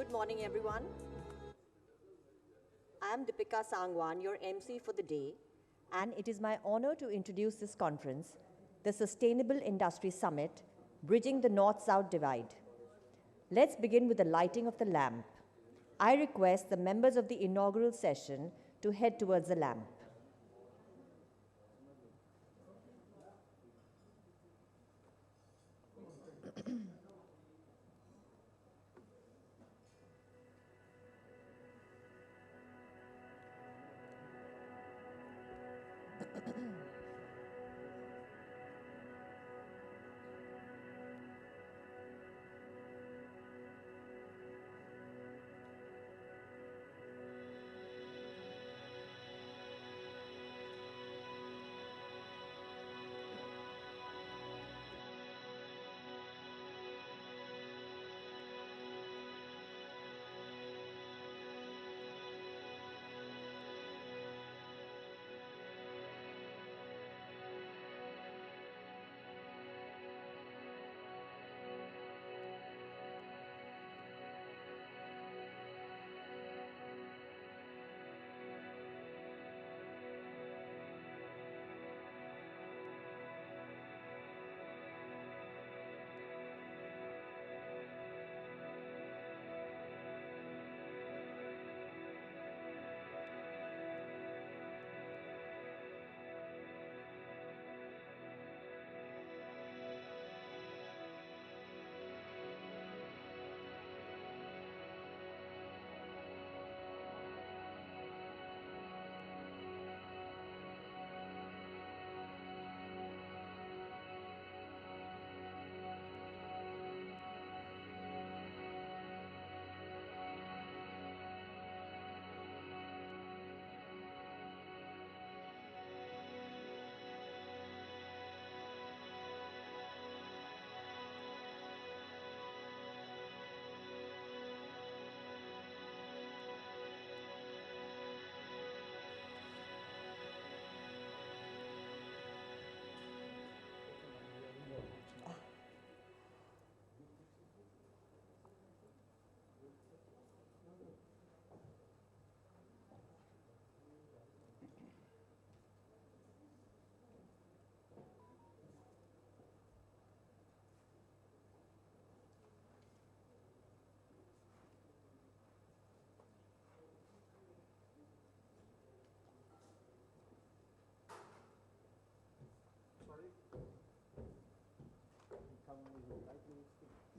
Good morning, everyone. I am Deepika Sangwan, your MC for the day, and it is my honor to introduce this conference, the Sustainable Industry Summit, Bridging the North-South Divide. Let's begin with the lighting of the lamp. I request the members of the inaugural session to head towards the lamp.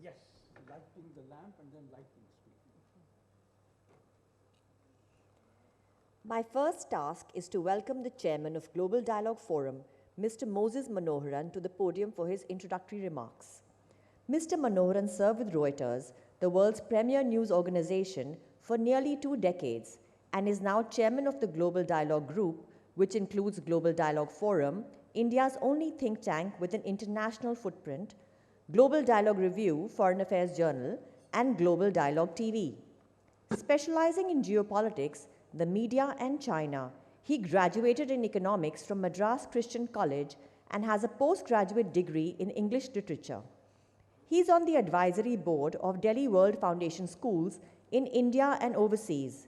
Yes, lighting the lamp and then lighting speed. My first task is to welcome the chairman of Global Dialogue Forum, Mr. Moses Manoharan, to the podium for his introductory remarks. Mr. Manoharan served with Reuters, the world's premier news organization, for nearly 2 decades and is now chairman of the Global Dialogue Group, which includes Global Dialogue Forum, India's only think tank with an international footprint, Global Dialogue Review, Foreign Affairs Journal, and Global Dialogue TV. Specializing in geopolitics, the media, and China, he graduated in economics from Madras Christian College and has a postgraduate degree in English literature. He is on the advisory board of Delhi World Foundation Schools in India and overseas.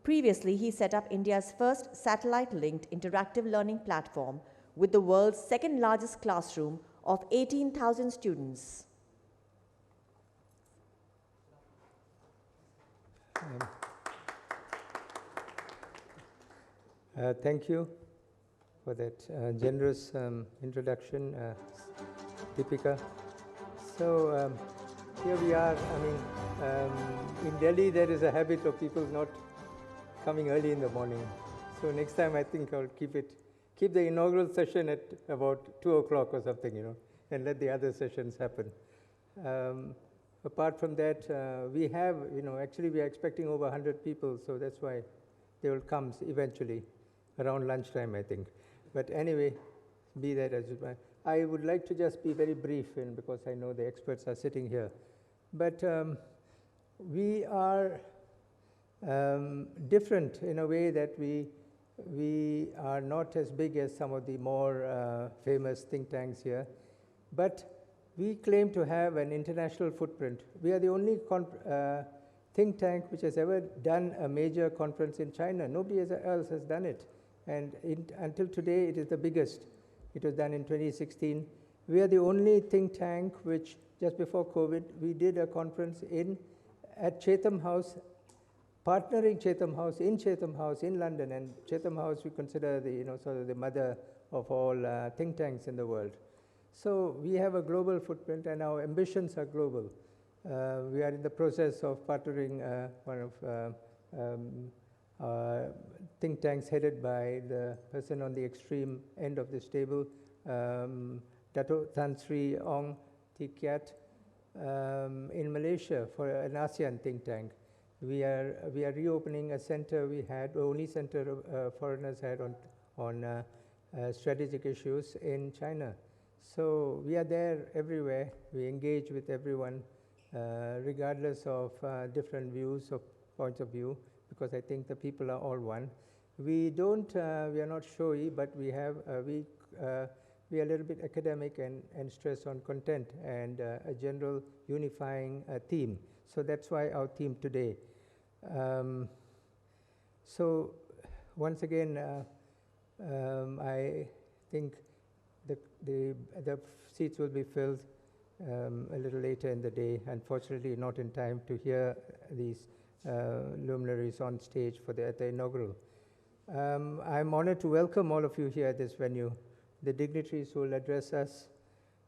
Previously, he set up India's first satellite-linked interactive learning platform with the world's second largest classroom of 18,000 students. Thank you for that generous introduction, Deepika. So here we are. I mean, in Delhi there is a habit of people not coming early in the morning. So next time I think I'll keep the inaugural session at about 2 o'clock or something, and let the other sessions happen. Apart from that, we have, actually we are expecting over 100 people, so that's why they will come eventually around lunchtime, I think. But anyway, be that as it may. I would like to just be very brief, because I know the experts are sitting here. But we are different in a way that we are not as big as some of the more famous think tanks here, but we claim to have an international footprint. We are the only think tank which has ever done a major conference in China. Nobody else has done it. And until today, it is the biggest. It was done in 2016. We are the only think tank which, just before COVID, we did a conference at Chatham House, partnering Chatham House in London. And Chatham House we consider sort of the mother of all think tanks in the world. So we have a global footprint, and our ambitions are global. We are in the process of partnering one of think tanks headed by the person on the extreme end of this table, Dato Tan Sri Ong Tikiat, in Malaysia for an ASEAN think tank. We are reopening a center we had, the only center foreigners had on strategic issues in China. So we are there everywhere. We engage with everyone, regardless of different views or points of view, because I think the people are all one. We are not showy, but we are a little bit academic and stress on content and a general unifying theme. So that's why our theme today. So once again, I think the seats will be filled a little later in the day. Unfortunately, not in time to hear these luminaries on stage at the inaugural. I'm honored to welcome all of you here at this venue, the dignitaries who will address us,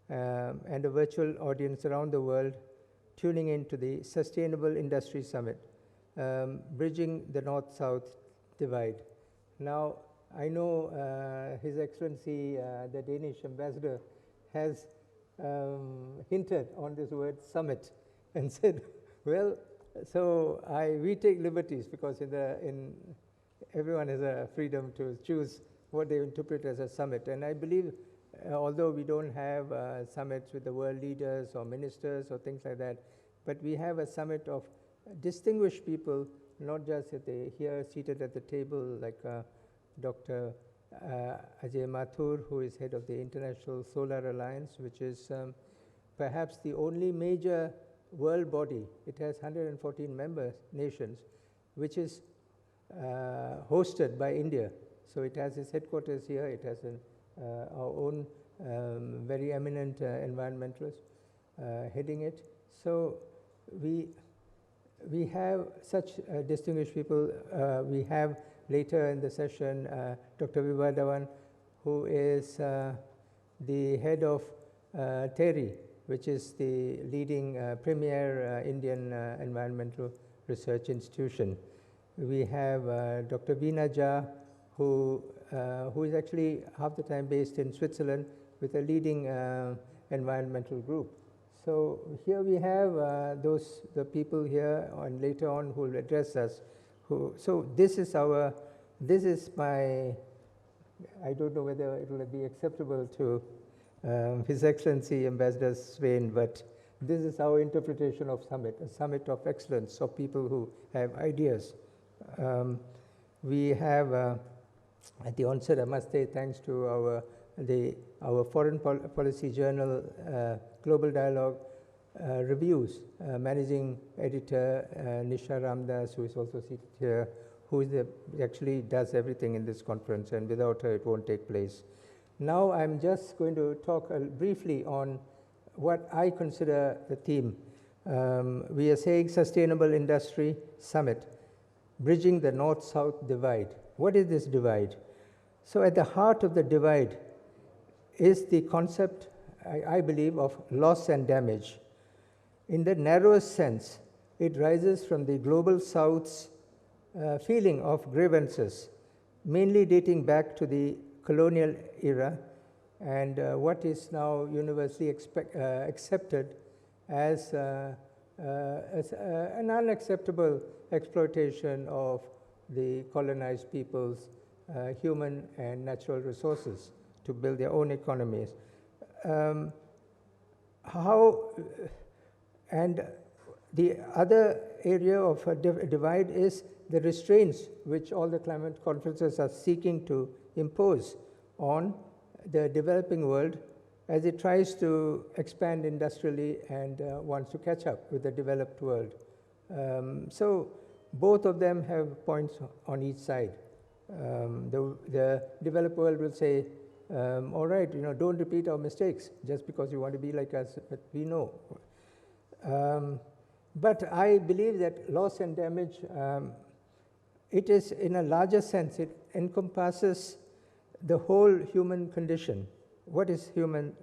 and a virtual audience around the world tuning in to the Sustainable Industry Summit, Bridging the North-South Divide. Now, I know His Excellency, the Danish ambassador, has hinted on this word summit and said, well, so we take liberties because everyone has a freedom to choose what they interpret as a summit. And I believe, although we don't have summits with the world leaders or ministers or things like that, but we have a summit of distinguished people, not just here seated at the table like Dr. Ajay Mathur, who is head of the International Solar Alliance, which is perhaps the only major world body. It has 114 member nations, which is hosted by India. So it has its headquarters here. It has our own very eminent environmentalist heading it. So we have such distinguished people. We have later in the session Dr. Vibha Dhawan, who is the head of TERI, which is the leading premier Indian environmental research institution. We have Dr. Veena Jha, who is actually half the time based in Switzerland with a leading environmental group. So here we have the people here and later on who will address us. So this is my, I don't know whether it will be acceptable to His Excellency Ambassador Swain, but this is our interpretation of summit, a summit of excellence, of people who have ideas. We have, at the onset, I must say thanks to our foreign policy journal, Global Dialogue Reviews, managing editor Nisha Ramdas, who is also seated here, who actually does everything in this conference, and without her it won't take place. Now I'm just going to talk briefly on what I consider the theme. We are saying Sustainable Industry Summit, Bridging the North-South Divide. What is this divide? So at the heart of the divide is the concept, I believe, of loss and damage. In the narrowest sense, it rises from the global South's feeling of grievances, mainly dating back to the colonial era and what is now universally accepted as an unacceptable exploitation of the colonized people's human and natural resources to build their own economies. And the other area of a divide is the restraints which all the climate conferences are seeking to impose on the developing world as it tries to expand industrially and wants to catch up with the developed world. So both of them have points on each side. The developed world will say, all right, don't repeat our mistakes just because you want to be like us, but we know. But I believe that loss and damage, it is in a larger sense, it encompasses the whole human condition. What is human,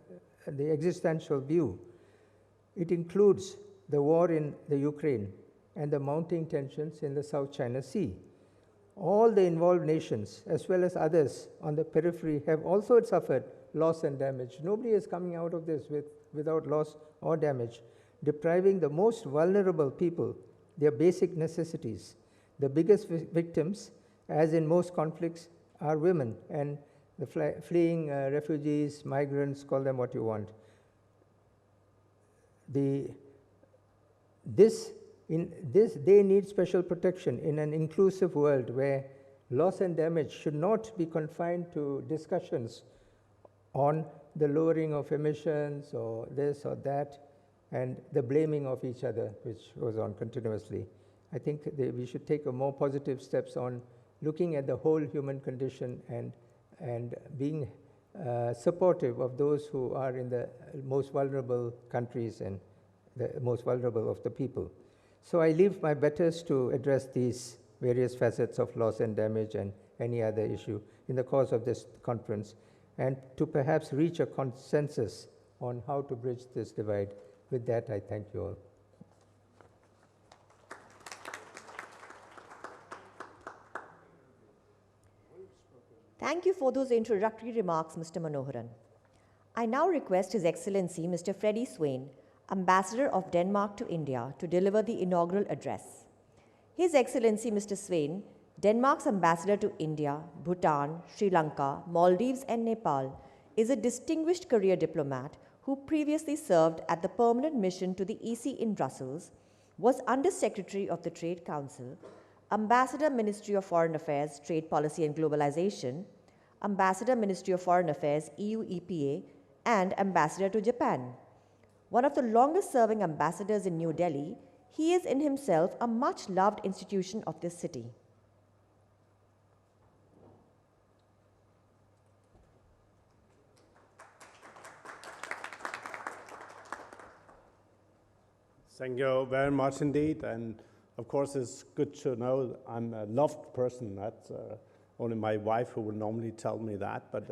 the existential view? It includes the war in the Ukraine and the mounting tensions in the South China Sea. All the involved nations, as well as others on the periphery, have also suffered loss and damage. Nobody is coming out of this without loss or damage, depriving the most vulnerable people their basic necessities. The biggest victims, as in most conflicts, are women and the fleeing refugees, migrants, call them what you want. They need special protection in an inclusive world where loss and damage should not be confined to discussions on the lowering of emissions or this or that and the blaming of each other, which goes on continuously. I think we should take a more positive steps on looking at the whole human condition and being supportive of those who are in the most vulnerable countries and the most vulnerable of the people. So I leave my betters to address these various facets of loss and damage and any other issue in the course of this conference, and to perhaps reach a consensus on how to bridge this divide. With that, I thank you all. Thank you for those introductory remarks, Mr. Manoharan. I now request His Excellency Mr. Freddie Swain, Ambassador of Denmark to India, to deliver the inaugural address. His Excellency Mr. Swain, Denmark's Ambassador to India, Bhutan, Sri Lanka, Maldives and Nepal, is a distinguished career diplomat who previously served at the Permanent Mission to the EC in Brussels, was Under Secretary of the Trade Council, Ambassador Ministry of Foreign Affairs, Trade Policy and Globalization, Ambassador Ministry of Foreign Affairs, EU EPA, and Ambassador to Japan. One of the longest serving ambassadors in New Delhi, he is in himself a much loved institution of this city. Thank you very much indeed, and of course it's good to know I'm a loved person. That's only my wife who would normally tell me that, but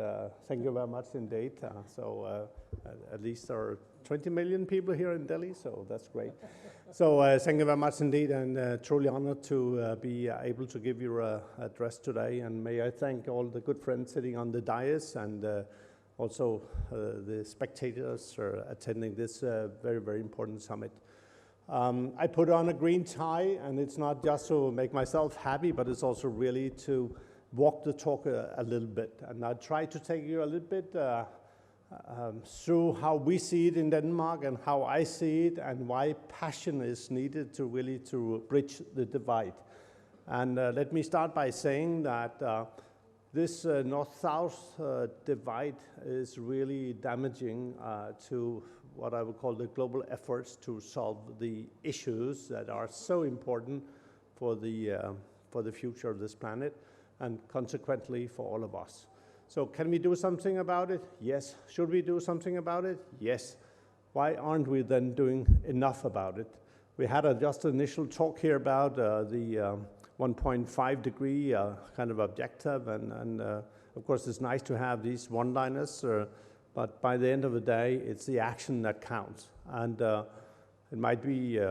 thank you very much indeed. At least there are 20 million people here in Delhi, so that's great. So thank you very much indeed, and truly honored to be able to give you an address today. And may I thank all the good friends sitting on the dais and also the spectators attending this very, very important summit. I put on a green tie, and it's not just to make myself happy, but it's also really to walk the talk a little bit. And I'll try to take you a little bit through how we see it in Denmark and how I see it and why passion is needed to really to bridge the divide. And let me start by saying that this north-south divide is really damaging to what I would call the global efforts to solve the issues that are so important for the future of this planet and consequently for all of us. So can we do something about it? Yes. Should we do something about it? Yes. Why aren't we then doing enough about it? We had just an initial talk here about the 1.5 degree kind of objective, and of course it's nice to have these one-liners, but by the end of the day, it's the action that counts. And it might be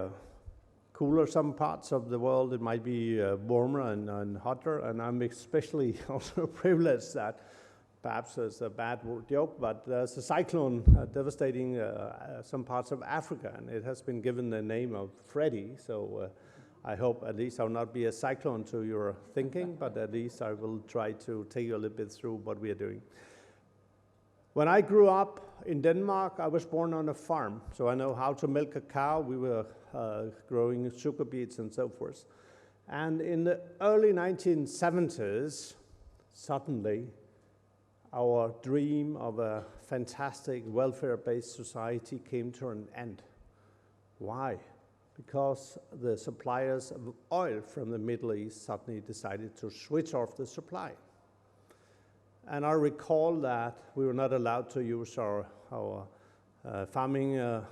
cooler some parts of the world, it might be warmer and hotter, and I'm especially also privileged that, perhaps it's a bad joke, but there's a cyclone devastating some parts of Africa, and it has been given the name of Freddy, so I hope at least I'll not be a cyclone to your thinking, but at least I will try to take you a little bit through what we are doing. When I grew up in Denmark, I was born on a farm, so I know how to milk a cow. We were growing sugar beets and so forth. And in the early 1970s, suddenly, our dream of a fantastic welfare-based society came to an end. Why? because the suppliers of oil from the Middle East suddenly decided to switch off the supply. And I recall that we were not allowed to use our farming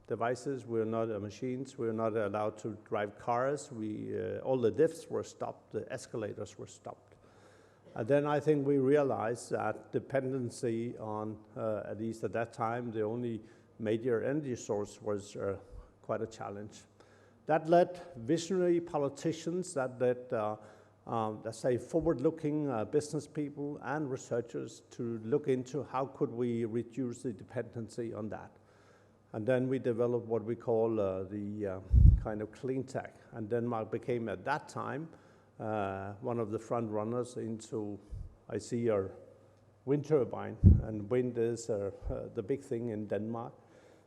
devices, we were not machines, we were not allowed to drive cars, all the lifts were stopped, the escalators were stopped. And then I think we realized that dependency on, at least at that time, the only major energy source was quite a challenge. That led visionary politicians, that led, let's say, forward-looking business people and researchers to look into how could we reduce the dependency on that. And then we developed what we call the kind of clean tech. And Denmark became, at that time, one of the front runners into, I see, our wind turbine. And wind is the big thing in Denmark.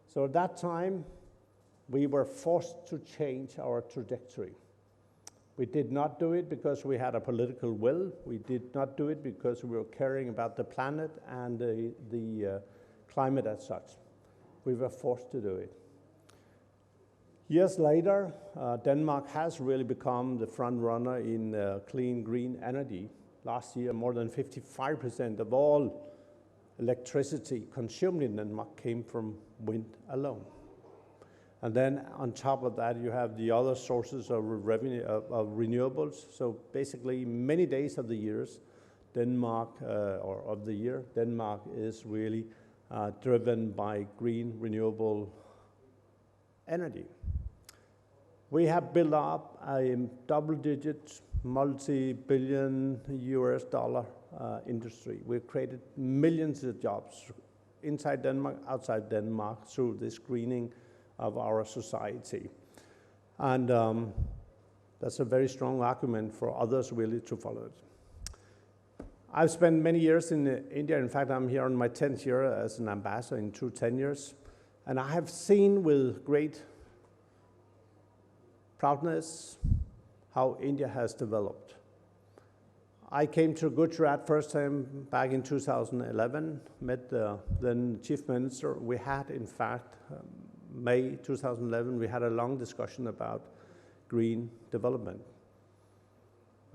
So at that time, we were forced to change our trajectory. We did not do it because we had a political will. We did not do it because we were caring about the planet and the climate as such. We were forced to do it. Years later, Denmark has really become the front runner in clean, green energy. Last year, more than 55% of all electricity consumed in Denmark came from wind alone. And then on top of that, you have the other sources of revenue, of renewables. So basically, many days of the years, Denmark is really driven by green, renewable energy. We have built up a double-digit, multi-billion US dollar industry. We've created millions of jobs inside Denmark, outside Denmark, through this greening of our society. And that's a very strong argument for others really to follow it. I've spent many years in India. In fact, I'm here on my 10th year as an ambassador in 2 tenures. And I have seen with great proudness how India has developed. I came to Gujarat first time back in 2011, met the then chief minister. We had, in fact, May 2011, we had a long discussion about green development.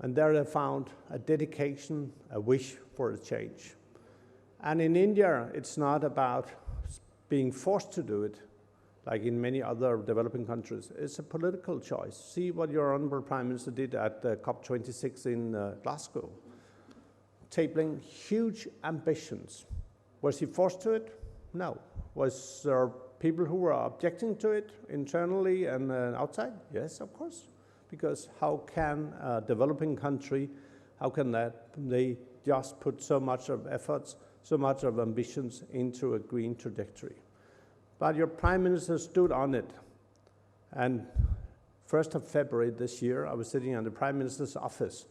And there I found a dedication, a wish for a change. And in India, it's not about being forced to do it, like in many other developing countries. It's a political choice. See what your Honorable Prime Minister did at COP26 in Glasgow, tabling huge ambitions. Was he forced to it? No. Was there people who were objecting to it internally and outside? Yes, of course. Because how can a developing country, how can they just put so much of efforts, so much of ambitions into a green trajectory? But your Prime Minister stood on it. And 1st of February this year, I was sitting in the Prime Minister's office.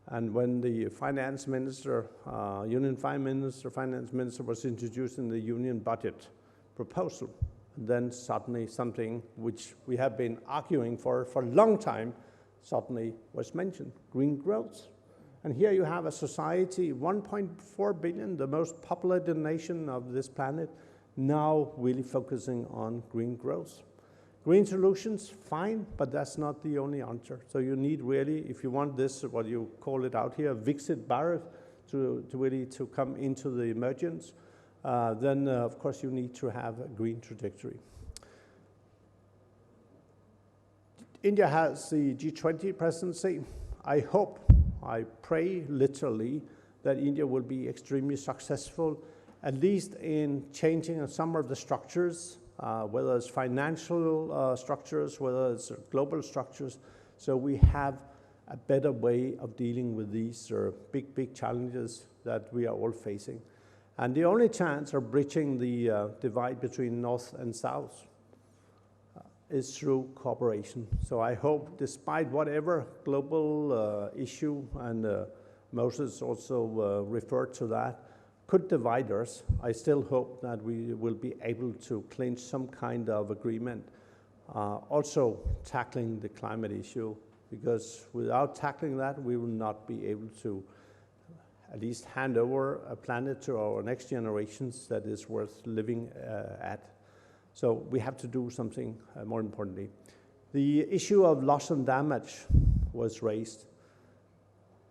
And when the finance minister, finance minister was introducing the union budget proposal, then suddenly something which we have been arguing for a long time suddenly was mentioned, green growth. And here you have a society, 1.4 billion, the most populated nation of this planet, now really focusing on green growth. Green solutions, fine, but that's not the only answer. So you need really, if you want this, what you call it out here, Viksit Bharat, to really come into the emergence, then of course you need to have a green trajectory. India has the G20 presidency. I hope, I pray literally that India will be extremely successful, at least in changing some of the structures, whether it's financial structures, whether it's global structures, so we have a better way of dealing with these big challenges that we are all facing. And the only chance of bridging the divide between North and South is through cooperation. So I hope, despite whatever global issue, and Moses also referred to that, could divide us, I still hope that we will be able to clinch some kind of agreement, also tackling the climate issue, because without tackling that, we will not be able to at least hand over a planet to our next generations that is worth living at. So we have to do something more importantly. The issue of loss and damage was raised.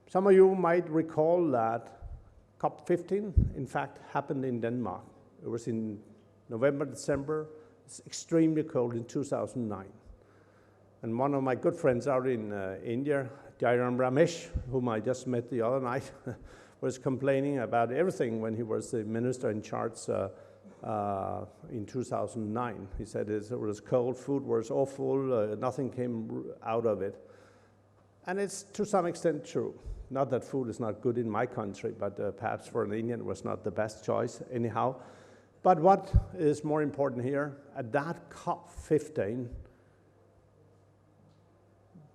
Some of you might recall that COP15, in fact, happened in Denmark. It was in November, December. It's extremely cold in 2009. And one of my good friends out in India, Jairam Ramesh, whom I just met the other night, was complaining about everything when he was the minister in charge in 2009. He said it was cold, food was awful, nothing came out of it. And it's to some extent true. Not that food is not good in my country, but perhaps for an Indian it was not the best choice anyhow. But what is more important here, at that COP15,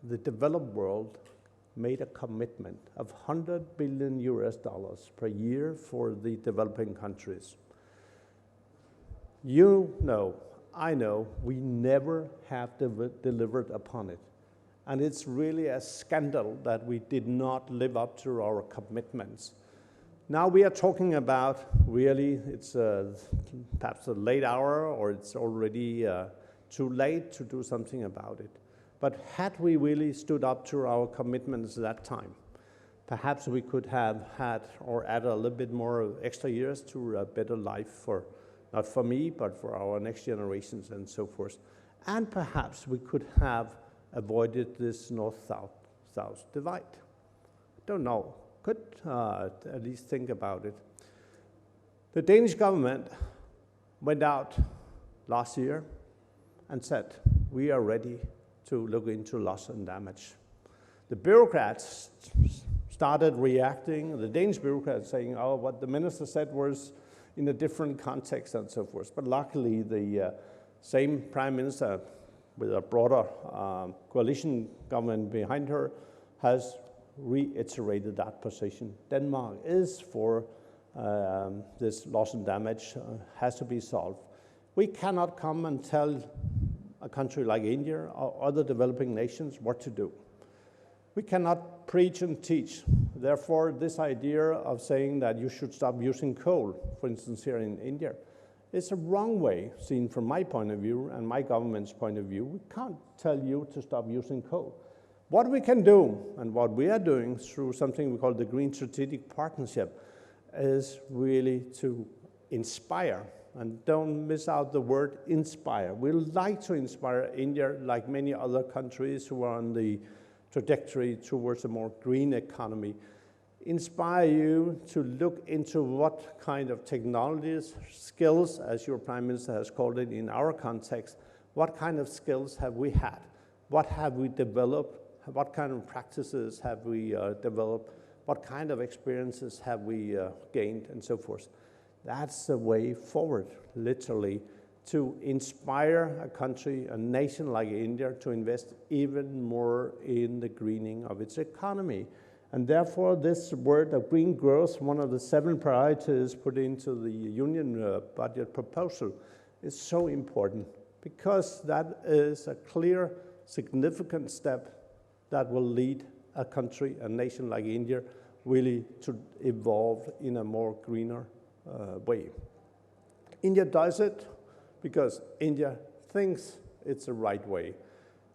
the developed world made a commitment of $100 billion per year for the developing countries. You know, I know, we never have delivered upon it. And it's really a scandal that we did not live up to our commitments. Now we are talking about, really, it's perhaps a late hour, or it's already too late to do something about it. But had we really stood up to our commitments at that time, perhaps we could have had or added a little bit more extra years to a better life for, not for me, but for our next generations and so forth. And perhaps we could have avoided this north-south divide. Don't know, could at least think about it. The Danish government went out last year and said, we are ready to look into loss and damage. The bureaucrats started reacting, the Danish bureaucrats saying, oh, what the minister said was in a different context and so forth. But luckily, the same prime minister with a broader coalition government behind her has reiterated that position. Denmark is for this loss and damage, has to be solved. We cannot come and tell a country like India or other developing nations what to do. We cannot preach and teach. Therefore, this idea of saying that you should stop using coal, for instance, here in India, is a wrong way, seen from my point of view and my government's point of view. We can't tell you to stop using coal. What we can do, and what we are doing through something we call the Green Strategic Partnership, is really to inspire. And don't miss out the word inspire. We like to inspire India, like many other countries who are on the trajectory towards a more green economy. Inspire you to look into what kind of technologies, skills, as your Prime Minister has called it in our context, what kind of skills have we had? What have we developed? What kind of practices have we developed? What kind of experiences have we gained, and so forth? That's the way forward, literally, to inspire a country, a nation like India, to invest even more in the greening of its economy. And therefore, this word of green growth, one of the 7 priorities put into the union budget proposal, is so important, because that is a clear, significant step that will lead a country, a nation like India, really to evolve in a more greener way. India does it because India thinks it's the right way.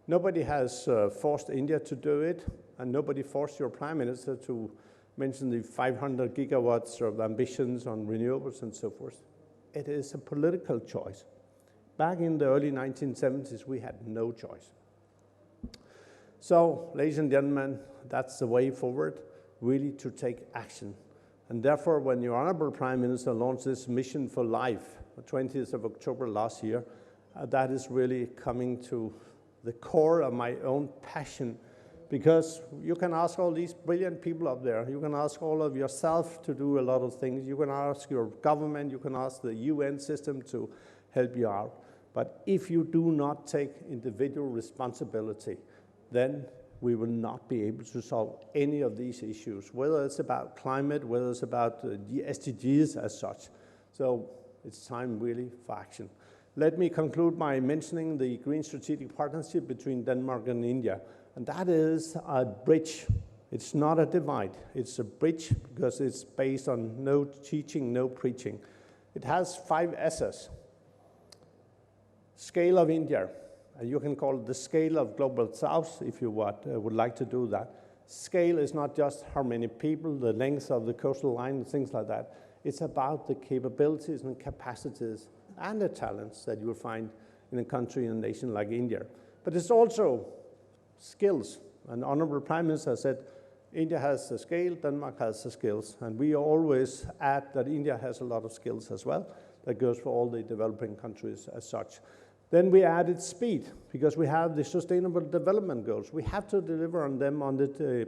Nobody has forced India to do it, and nobody forced your Prime Minister to mention the 500 gigawatts of ambitions on renewables and so forth. It is a political choice. Back in the early 1970s, we had no choice. So, ladies and gentlemen, that's the way forward, really to take action. And therefore, when your Honorable Prime Minister launched this Mission for Life, the 20th of October last year, that is really coming to the core of my own passion, because you can ask all these brilliant people up there, you can ask all of yourself to do a lot of things, you can ask your government, you can ask the UN system to help you out. But if you do not take individual responsibility, then we will not be able to solve any of these issues, whether it's about climate, whether it's about the SDGs as such. So it's time really for action. Let me conclude by mentioning the Green Strategic Partnership between Denmark and India. And that is a bridge. It's not a divide. It's a bridge because it's based on no teaching, no preaching. It has 5 S's. scale of India, and you can call it the scale of Global South if you would like to do that. Scale is not just how many people, the length of the coastal line, and things like that. It's about the capabilities and capacities and the talents that you will find in a country and a nation like India. But it's also skills. And Honorable Prime Minister said, India has the scale, Denmark has the skills. And we always add that India has a lot of skills as well. That goes for all the developing countries as such. Then we added speed, because we have the Sustainable Development Goals. We have to deliver on them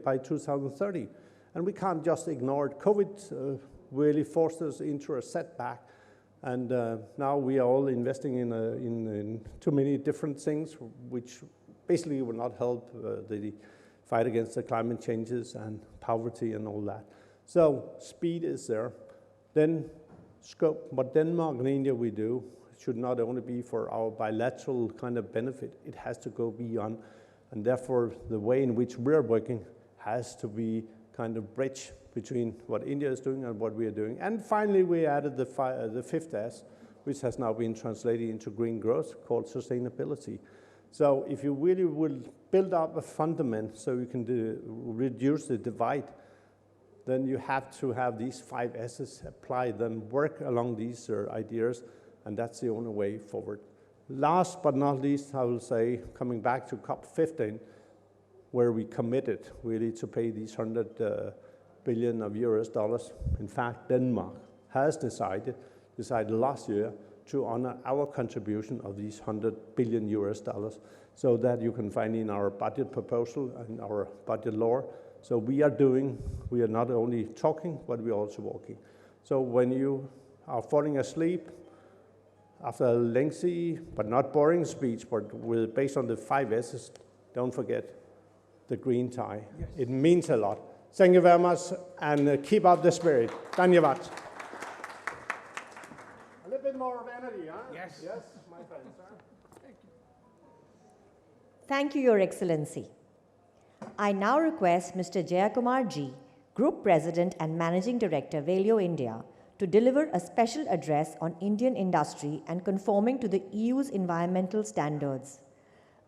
by 2030. And we can't just ignore it. COVID really forced us into a setback. And now we are all investing in too many different things, which basically will not help the fight against the climate changes and poverty and all that. So speed is there. Then scope, what Denmark and India we do should not only be for our bilateral kind of benefit, it has to go beyond. And therefore, the way in which we're working has to be kind of bridge between what India is doing and what we are doing. And finally, we added the fifth S, which has now been translated into green growth, called sustainability. So if you really will build up a fundament so you can reduce the divide, then you have to have these 5 S's, apply them, work along these ideas, and that's the only way forward. Last but not least, I will say, coming back to COP15, where we committed really to pay these 100 billion of US dollars. In fact, Denmark has decided last year to honor our contribution of these 100 billion US dollars, so that you can find in our budget proposal and our budget law. So we are not only talking, but we are also walking. So when you are falling asleep after a lengthy but not boring speech, but based on the 5 S's, don't forget the green tie. Yes. It means a lot. Thank you very much, and keep up the spirit. Dhanyavad. A little bit more of energy, huh? Yes. Yes, my friend, sir. Thank you. Thank you, Your Excellency. I now request Mr. Jayakumar G., Group President and Managing Director, Valeo India, to deliver a special address on Indian industry and conforming to the EU's environmental standards.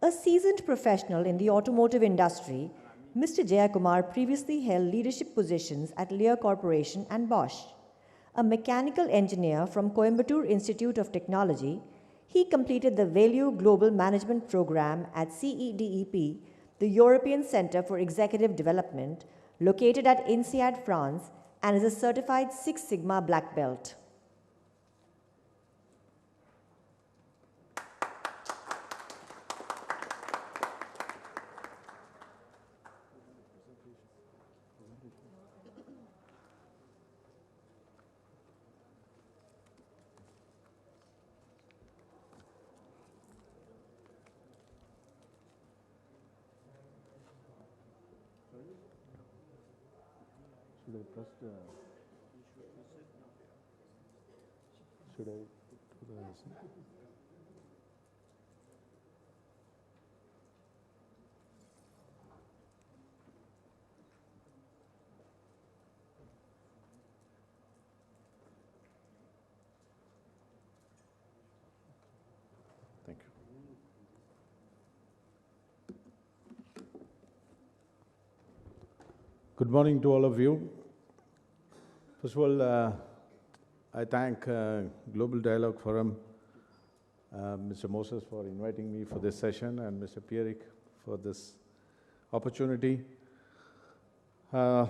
A seasoned professional in the automotive industry, Mr. Jayakumar previously held leadership positions at Lear Corporation and Bosch. A mechanical engineer from Coimbatore Institute of Technology, he completed the Valeo Global Management Program at CEDEP, the European Center for Executive Development, located at INSEAD, France, and is a certified Six Sigma Black Belt. Should I press the... Should I do the... Thank you. Good morning to all of you. First of all, I thank Global Dialogue Forum, Mr. Moses for inviting me for this session, and Mr. Pierrick for this opportunity. Thank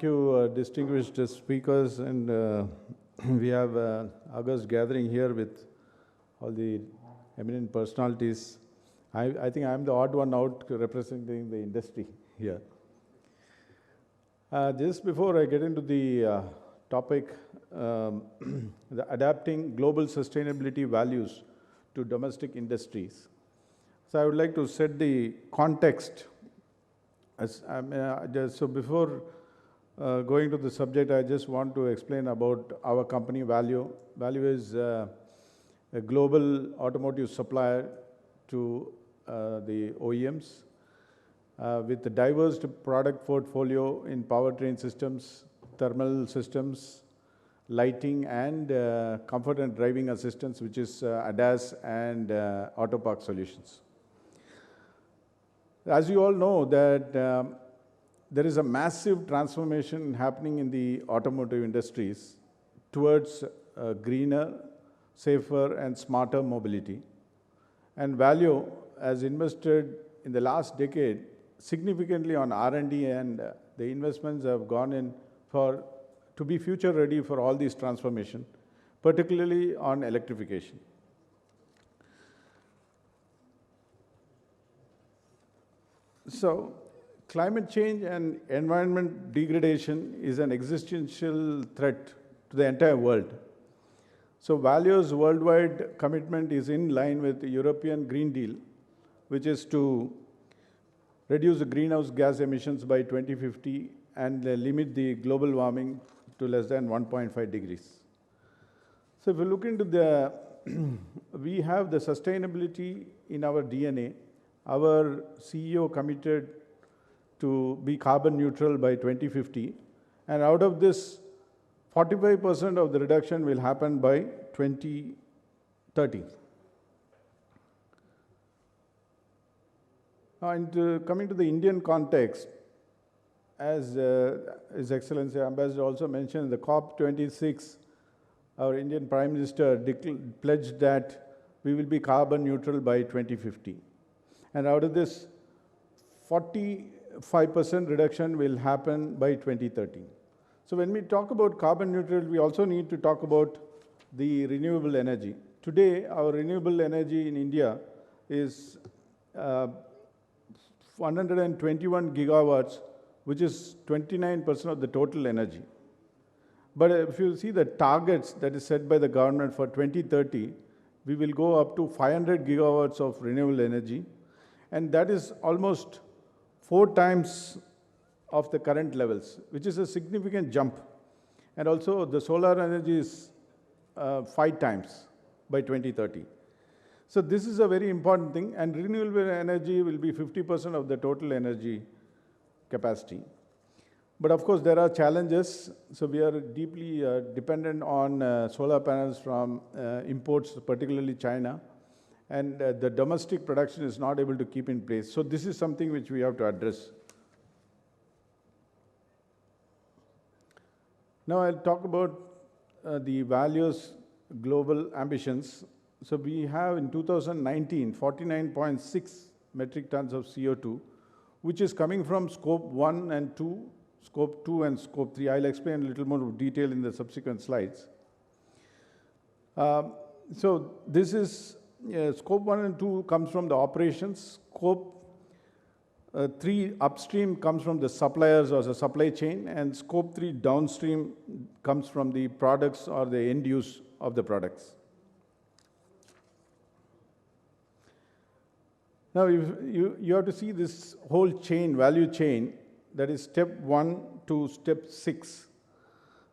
you, distinguished speakers, and we have August gathering here with all the eminent personalities. I think I'm the odd one out representing the industry here. Just before I get into the topic, the adapting global sustainability values to domestic industries. So I would like to set the context. So before going to the subject, I just want to explain about our company Valeo. Valeo is a global automotive supplier to the OEMs. With a diverse product portfolio in powertrain systems, thermal systems, lighting, and comfort and driving assistance, which is ADAS and auto park solutions. As you all know that there is a massive transformation happening in the automotive industries towards greener, safer, and smarter mobility. And Valeo has invested in the last decade significantly on R&D, and the investments have gone in to be future ready for all these transformation, particularly on electrification. So, climate change and environment degradation is an existential threat to the entire world. So Valeo's worldwide commitment is in line with the European Green Deal, which is to reduce the greenhouse gas emissions by 2050 and limit the global warming to less than 1.5 degrees. So if you look into the, we have the sustainability in our DNA. Our CEO committed to be carbon neutral by 2050, and out of this, 45% of the reduction will happen by 2030. And coming to the Indian context, as His Excellency Ambassador also mentioned, the COP26, our Indian Prime Minister pledged that we will be carbon neutral by 2050. And out of this, 45% reduction will happen by 2030. So when we talk about carbon neutral, we also need to talk about the renewable energy. Today, our renewable energy in India is 121 gigawatts, which is 29% of the total energy. But if you see the targets that is set by the government for 2030, we will go up to 500 gigawatts of renewable energy, and that is almost 4 times of the current levels, which is a significant jump. And also the solar energy is 5 times by 2030. So this is a very important thing, and renewable energy will be 50% of the total energy capacity. But of course there are challenges. So we are deeply dependent on solar panels from imports, particularly China, and the domestic production is not able to keep in place. So this is something which we have to address. Now I'll talk about the Valeo's global ambitions. So we have in 2019, 49.6 metric tons of CO2, which is coming from scope 1 and 2, scope 2 and scope 3. I'll explain a little more detail in the subsequent slides. So this is, scope 1 and 2 comes from the operations. Scope 3 upstream comes from the suppliers or the supply chain, and scope 3 downstream comes from the products or the end use of the products. Now, you have to see this whole chain, value chain, that is step 1 to step 6.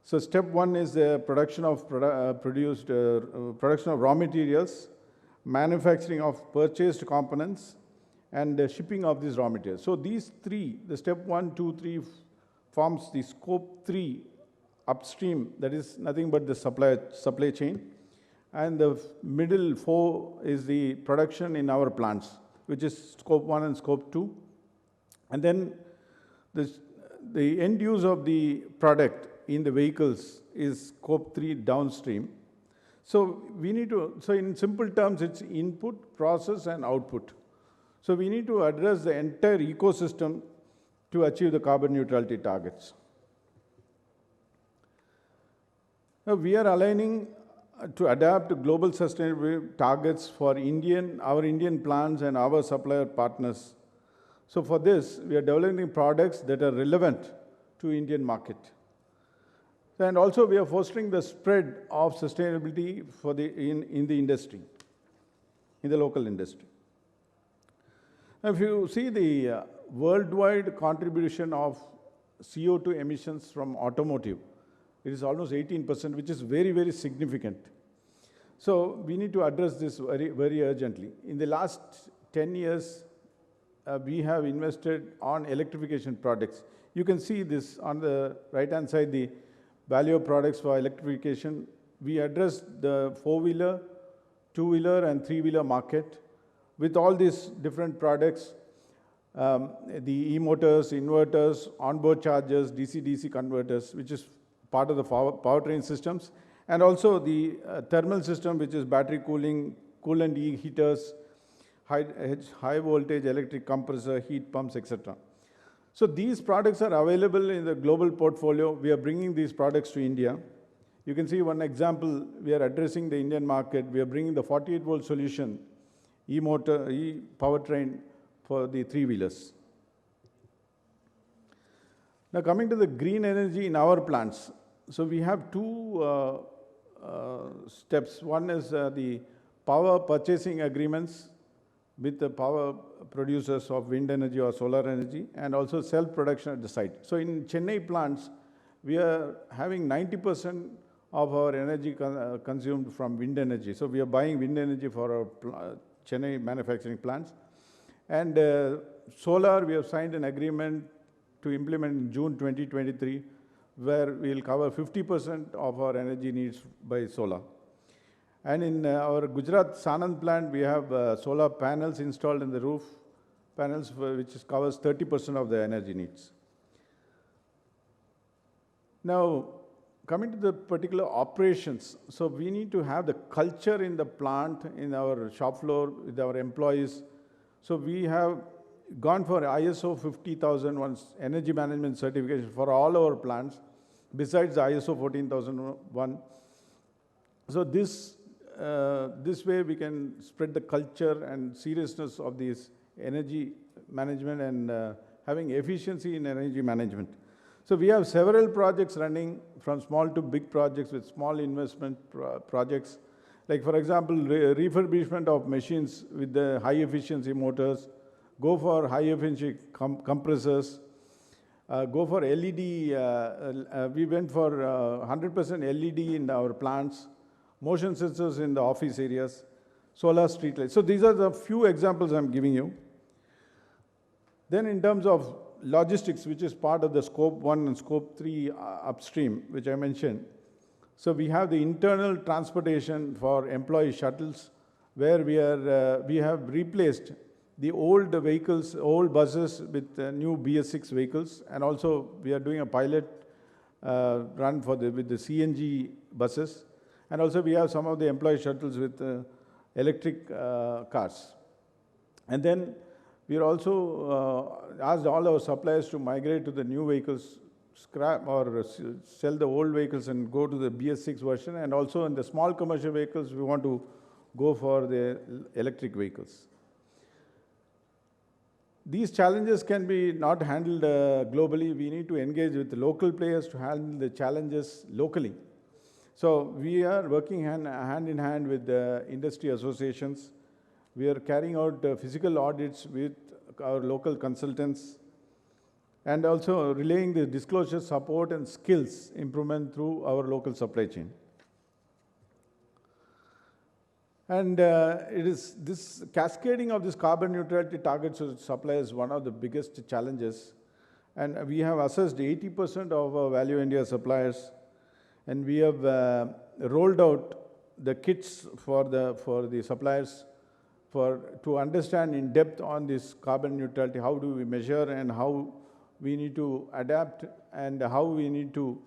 So step 1 is the production of production of raw materials, manufacturing of purchased components, and the shipping of these raw materials. So these 3, the step 1, 2, 3 forms the scope 3 upstream, that is nothing but the supply chain. And the middle 4 is the production in our plants, which is scope 1 and scope 2. And then the end use of the product in the vehicles is scope 3 downstream. So we need to, so in simple terms, it's input, process, and output. So we need to address the entire ecosystem to achieve the carbon neutrality targets. Now we are aligning to adapt to global sustainability targets for our Indian plants and our supplier partners. So for this, we are developing products that are relevant to Indian market. And also we are fostering the spread of sustainability for in the industry, in the local industry. Now if you see the worldwide contribution of CO2 emissions from automotive, it is almost 18%, which is very, very significant. So we need to address this very, very urgently. In the last 10 years, we have invested on electrification projects. You can see this on the right-hand side, the value products for electrification. We address the four-wheeler, two-wheeler and three-wheeler market with all these different products, the e-motors, inverters, onboard chargers, DC-DC converters, which is part of the powertrain systems, and also the thermal system, which is battery cooling, coolant heaters, high voltage electric compressor, heat pumps, etc. So these products are available in the global portfolio. We are bringing these products to India. You can see one example, we are addressing the Indian market. We are bringing the 48-volt solution, e-motor, e-powertrain for the three-wheelers. Now coming to the green energy in our plants. So we have two steps. One is the power purchasing agreements with the power producers of wind energy or solar energy, and also self-production at the site. So in Chennai plants, we are having 90% of our energy consumed from wind energy. So we are buying wind energy for our Chennai manufacturing plants. And solar, we have signed an agreement to implement in June 2023, where we will cover 50% of our energy needs by solar. And in our Gujarat Sanand plant, we have solar panels installed in the roof panels, which covers 30% of the energy needs. Now, coming to the particular operations, so we need to have the culture in the plant, in our shop floor, with our employees. So we have gone for ISO 50001 energy management certification for all our plants, besides the ISO 14001. So this way we can spread the culture and seriousness of this energy management and having efficiency in energy management. So we have several projects running, from small to big projects with small investment projects. Like for example, refurbishment of machines with the high efficiency motors, go for high efficiency compressors, go for LED, we went for 100% LED in our plants, motion sensors in the office areas, solar street lights. So these are the few examples I'm giving you. Then in terms of logistics, which is part of the scope 1 and scope 3 upstream, which I mentioned. So we have the internal transportation for employee shuttles, where we have replaced the old vehicles, old buses with new BS6 vehicles, and also we are doing a pilot run with the CNG buses. And also we have some of the employee shuttles with electric cars. And then we are also asked all our suppliers to migrate to the new vehicles, scrap or sell the old vehicles and go to the BS6 version. And also in the small commercial vehicles, we want to go for the electric vehicles. These challenges can be not handled globally. We need to engage with the local players to handle the challenges locally. So we are working hand in hand with the industry associations. We are carrying out physical audits with our local consultants, and also relaying the disclosure support and skills improvement through our local supply chain. And it is this cascading of this carbon neutrality targets to suppliers one of the biggest challenges. And we have assessed 80% of our Value India suppliers, and we have rolled out the kits for the suppliers to understand in depth on this carbon neutrality, how do we measure and how we need to adapt and how we need to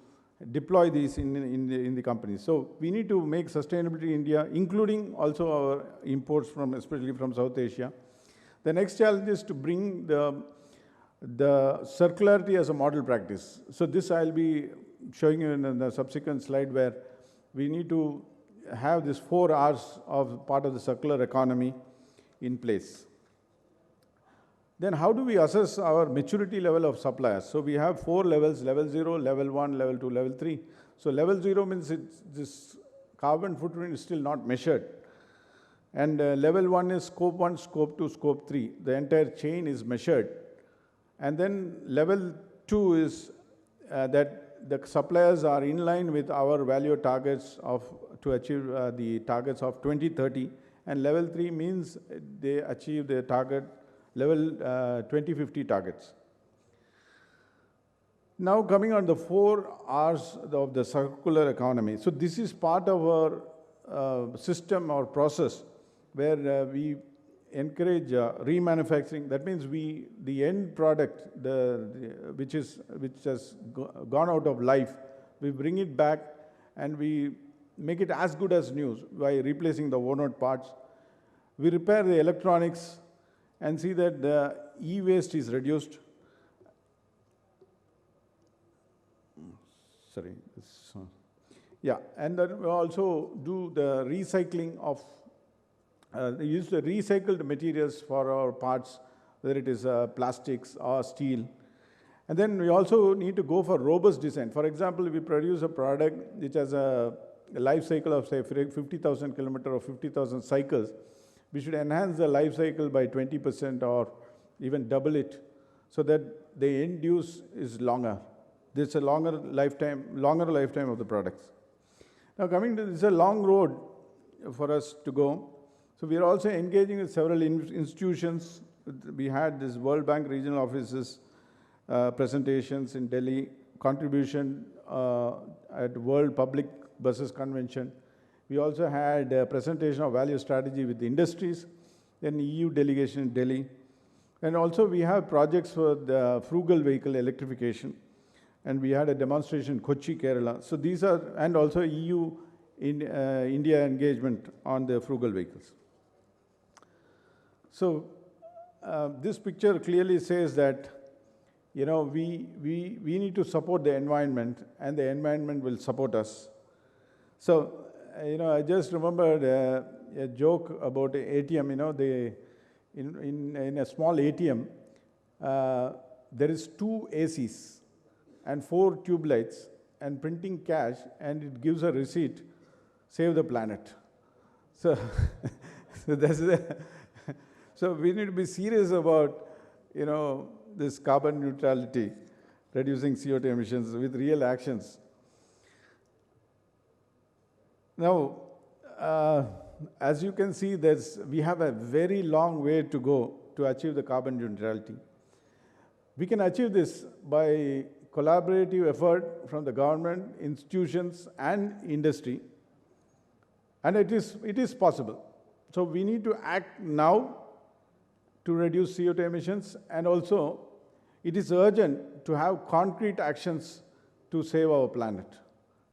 deploy these in the companies. So we need to make sustainability in India, including also our imports especially from South Asia. The next challenge is to bring the circularity as a model practice. So this I'll be showing you in the subsequent slide, where we need to have this 4 R's of part of the circular economy in place. Then how do we assess our maturity level of suppliers? So we have 4 levels: level 0, level 1, level 2, level 3. So level 0 means this carbon footprint is still not measured. And level 1 is scope 1, scope 2, scope 3. The entire chain is measured. And then level 2 is that the suppliers are in line with our value targets to achieve the targets of 2030. And level 3 means they achieve the target level 2050 targets. Now coming on the 4 R's of the circular economy. So this is part of our system or process where we encourage remanufacturing. That means the end product, which has gone out of life, we bring it back and we make it as good as new by replacing the worn-out parts. We repair the electronics and see that the e-waste is reduced. Sorry. Yeah, and then we also do the recycling of, use the recycled materials for our parts, whether it is plastics or steel. And then we also need to go for robust design. For example, if we produce a product which has a life cycle of say 50,000 kilometers or 50,000 cycles, we should enhance the life cycle by 20% or even double it so that the end use is longer. There's a longer lifetime of the products. Now coming to this is a long road for us to go. So we are also engaging with several institutions. We had this World Bank regional offices presentations in Delhi, contribution at World Public Buses Convention. We also had a presentation of value strategy with the industries, then EU delegation in Delhi. And also we have projects for the frugal vehicle electrification. And we had a demonstration in Kochi, Kerala. So these are, and also EU in India engagement on the frugal vehicles. So this picture clearly says that, you know, we need to support the environment and the environment will support us. So, you know, I just remembered a joke about an ATM, you know, in a small ATM, there is 2 ACs and 4 tube lights and printing cash, and it gives a receipt, save the planet. So, so we need to be serious about, you know, this carbon neutrality, reducing CO2 emissions with real actions. Now, as you can see, we have a very long way to go to achieve the carbon neutrality. We can achieve this by collaborative effort from the government, institutions, and industry. And it is possible. So we need to act now to reduce CO2 emissions, and also it is urgent to have concrete actions to save our planet.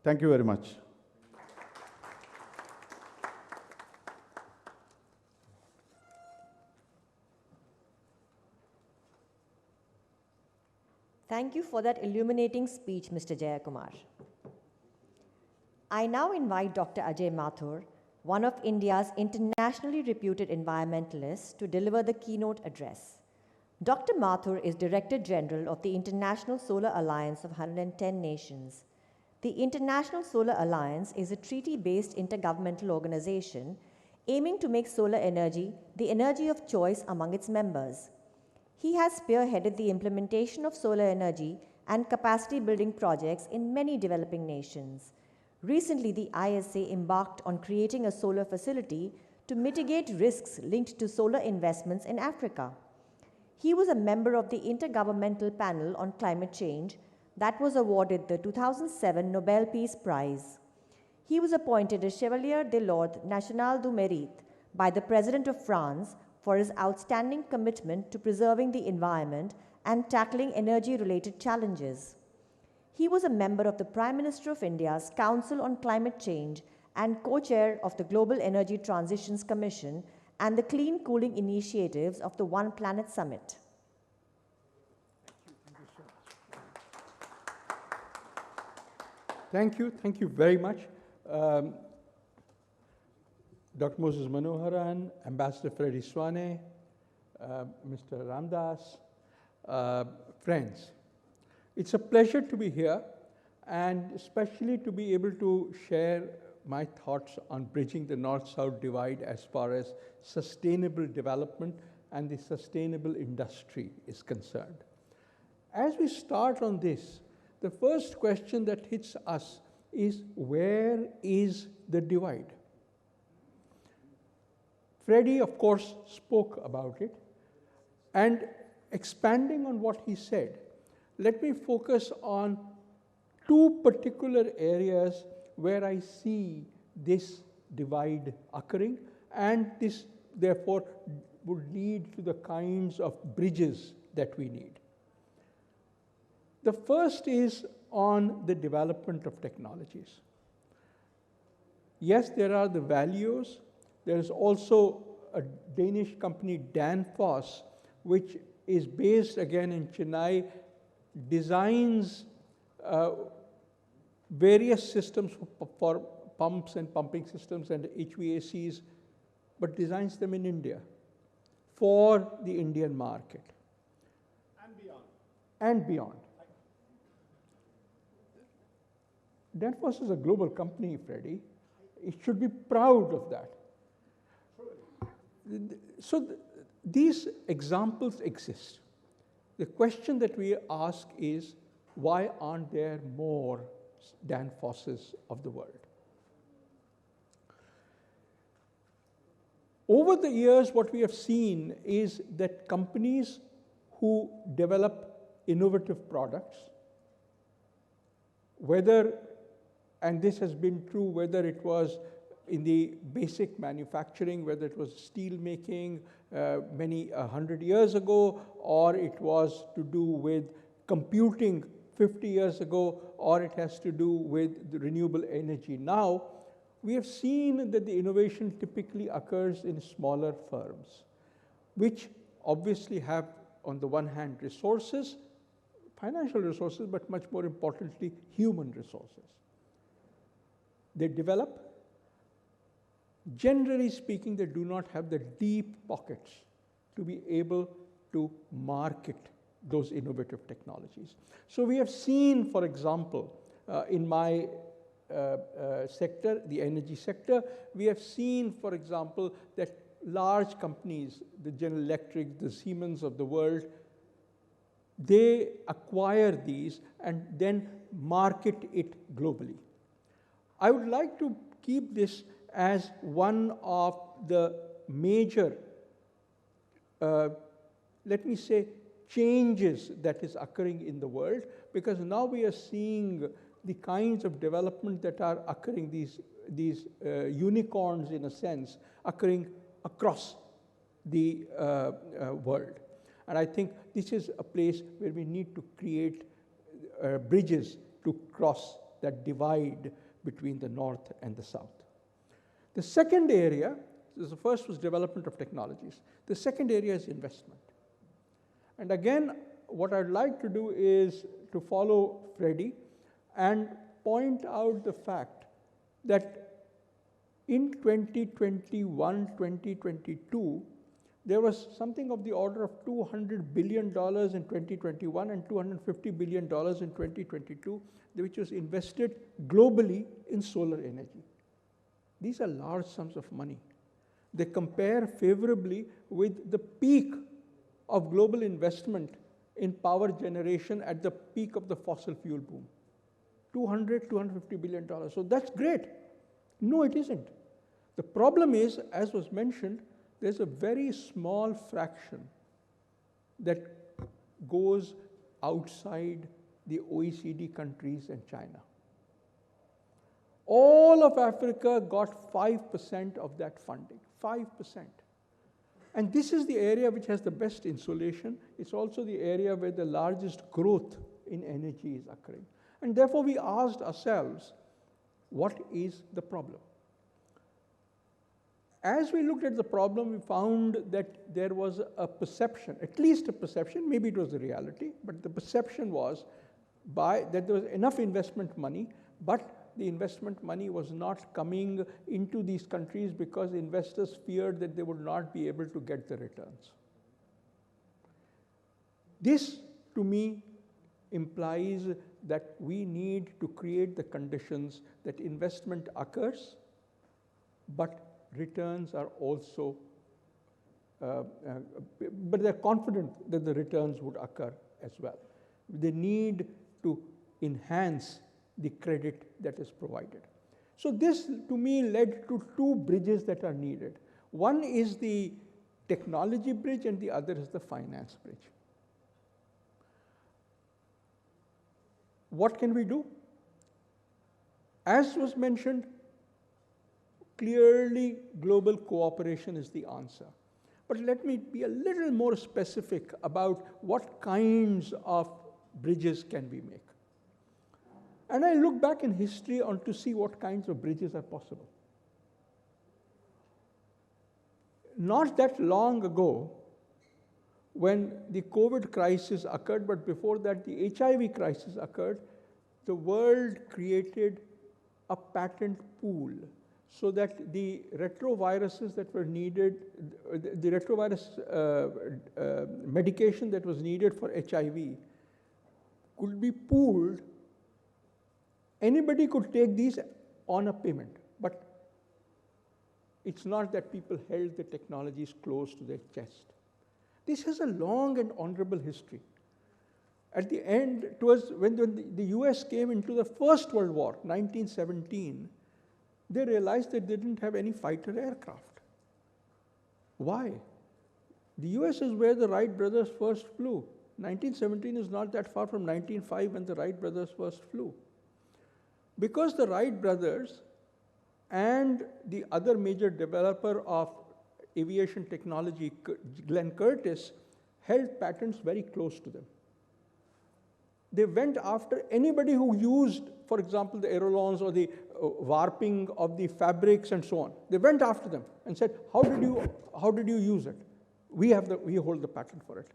Thank you very much. Thank you for that illuminating speech, Mr. Jayakumar. I now invite Dr. Ajay Mathur, one of India's internationally reputed environmentalists, to deliver the keynote address. Dr. Mathur is Director General of the International Solar Alliance of 110 nations. The International Solar Alliance is a treaty-based intergovernmental organization aiming to make solar energy the energy of choice among its members. He has spearheaded the implementation of solar energy and capacity building projects in many developing nations. Recently, the ISA embarked on creating a solar facility to mitigate risks linked to solar investments in Africa. He was a member of the Intergovernmental Panel on Climate Change that was awarded the 2007 Nobel Peace Prize. He was appointed a Chevalier de l'Ordre National du Mérite by the President of France for his outstanding commitment to preserving the environment and tackling energy-related challenges. He was a member of the Prime Minister of India's Council on Climate Change and co-chair of the Global Energy Transitions Commission and the Clean Cooling Initiatives of the One Planet Summit. Thank you very much. Dr. Moses Manoharan, Ambassador Freddie Swane, Mr. Ramdas, friends. It's a pleasure to be here, and especially to be able to share my thoughts on bridging the North-South divide as far as sustainable development and the sustainable industry is concerned. As we start on this, the first question that hits us is, where is the divide? Freddie, of course, spoke about it, and expanding on what he said, let me focus on two particular areas where I see this divide occurring, and this therefore would lead to the kinds of bridges that we need. The first is on the development of technologies. Yes, there are the values. There is also a Danish company, Danfoss, which is based again in Chennai, designs various systems for pumps and pumping systems and HVACs, but designs them in India for the Indian market. And beyond. And beyond. Danfoss is a global company, Freddie. It should be proud of that. So these examples exist. The question that we ask is, why aren't there more Danfosses of the world? Over the years, what we have seen is that companies who develop innovative products, whether, and this has been true whether it was in the basic manufacturing, whether it was steel making many 100 years ago, or it was to do with computing 50 years ago, or it has to do with the renewable energy now, we have seen that the innovation typically occurs in smaller firms, which obviously have, on the one hand, resources, financial resources, but much more importantly, human resources. They develop. Generally speaking, they do not have the deep pockets to be able to market those innovative technologies. So we have seen, for example, in my sector, the energy sector, we have seen, for example, that large companies, the General Electric, the Siemens of the world, they acquire these and then market it globally. I would like to keep this as one of the major, let me say, changes that is occurring in the world, because now we are seeing the kinds of development that are occurring, these unicorns in a sense, occurring across the world. And I think this is a place where we need to create bridges to cross that divide between the North and the South. The second area, the first was development of technologies. The second area is investment. And again, what I'd like to do is to follow Freddie and point out the fact that in 2021, 2022, there was something of the order of $200 billion in 2021 and $250 billion in 2022, which was invested globally in solar energy. These are large sums of money. They compare favorably with the peak of global investment in power generation at the peak of the fossil fuel boom. $250 billion. So that's great. No, it isn't. The problem is, as was mentioned, there's a very small fraction that goes outside the OECD countries and China. All of Africa got 5% of that funding, 5%. And this is the area which has the best insulation. It's also the area where the largest growth in energy is occurring. And therefore, we asked ourselves, what is the problem? As we looked at the problem, we found that there was a perception, at least a perception, maybe it was a reality, but the perception was that there was enough investment money, but the investment money was not coming into these countries because investors feared that they would not be able to get the returns. This, to me, implies that we need to create the conditions that investment occurs, but returns are also, but they're confident that the returns would occur as well. They need to enhance the credit that is provided. So this, to me, led to two bridges that are needed. One is the technology bridge and the other is the finance bridge. what can we do? As was mentioned, clearly global cooperation is the answer. But let me be a little more specific about what kinds of bridges can we make. And I look back in history to see what kinds of bridges are possible. Not that long ago, when the COVID crisis occurred, but before that the HIV crisis occurred, the world created a patent pool so that the retroviruses that were needed, the retrovirus medication that was needed for HIV could be pooled. Anybody could take these on a payment, but it's not that people held the technologies close to their chest. This has a long and honorable history. At the end, it was when the US came into the First World War, 1917, they realized that they didn't have any fighter aircraft. Why? The US is where the Wright brothers first flew. 1917 is not that far from 1905 when the Wright brothers first flew. Because the Wright brothers and the other major developer of aviation technology, Glenn Curtiss, held patents very close to them. They went after anybody who used, for example, the ailerons or the warping of the fabrics and so on. They went after them and said, how did you use it? We hold the patent for it.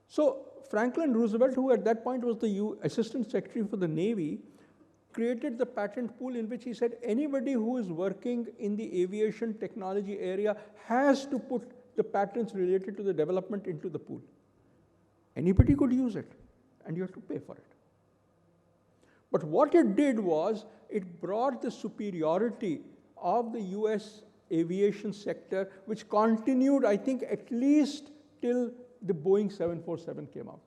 So Franklin Roosevelt, who at that point was the Assistant Secretary for the Navy, created the patent pool in which he said anybody who is working in the aviation technology area has to put the patents related to the development into the pool. Anybody could use it, and you have to pay for it. But what it did was, it brought the superiority of the US aviation sector, which continued, I think, at least till the Boeing 747 came out.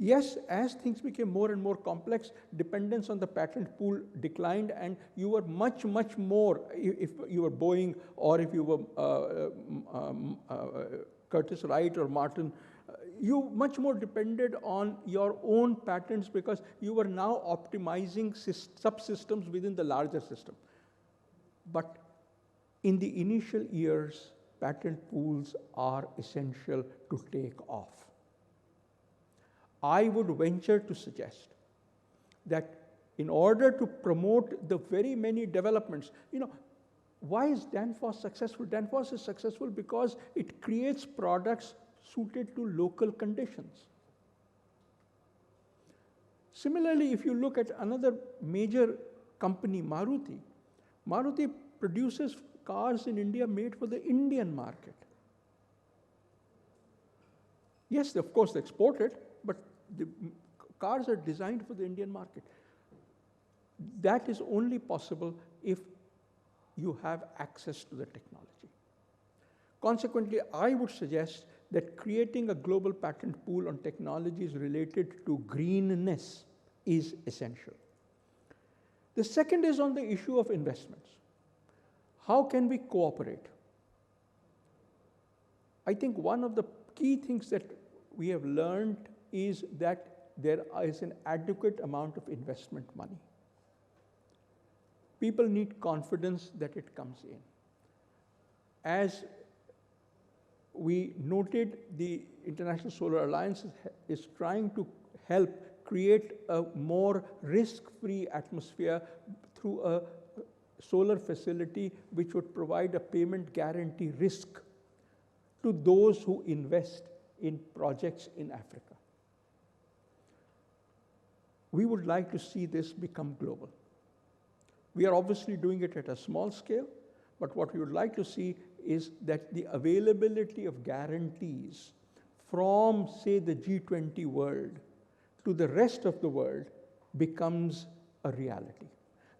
Yes, as things became more and more complex, dependence on the patent pool declined, and you were much, much more, if you were Boeing or if you were Curtiss Wright or Martin, you much more depended on your own patents because you were now optimizing subsystems within the larger system. But in the initial years, patent pools are essential to take off. I would venture to suggest that in order to promote the very many developments, why is Danfoss successful? Danfoss is successful because it creates products suited to local conditions. Similarly, if you look at another major company, Maruti, Maruti produces cars in India made for the Indian market. Yes, of course, they export it, but the cars are designed for the Indian market. That is only possible if you have access to the technology. Consequently, I would suggest that creating a global patent pool on technologies related to greenness is essential. The second is on the issue of investments. How can we cooperate? I think one of the key things that we have learned is that there is an adequate amount of investment money. People need confidence that it comes in. As we noted, the International Solar Alliance is trying to help create a more risk-free atmosphere through a solar facility which would provide a payment guarantee risk to those who invest in projects in Africa. We would like to see this become global. We are obviously doing it at a small scale, but what we would like to see is that the availability of guarantees from, say, the G20 world to the rest of the world becomes a reality.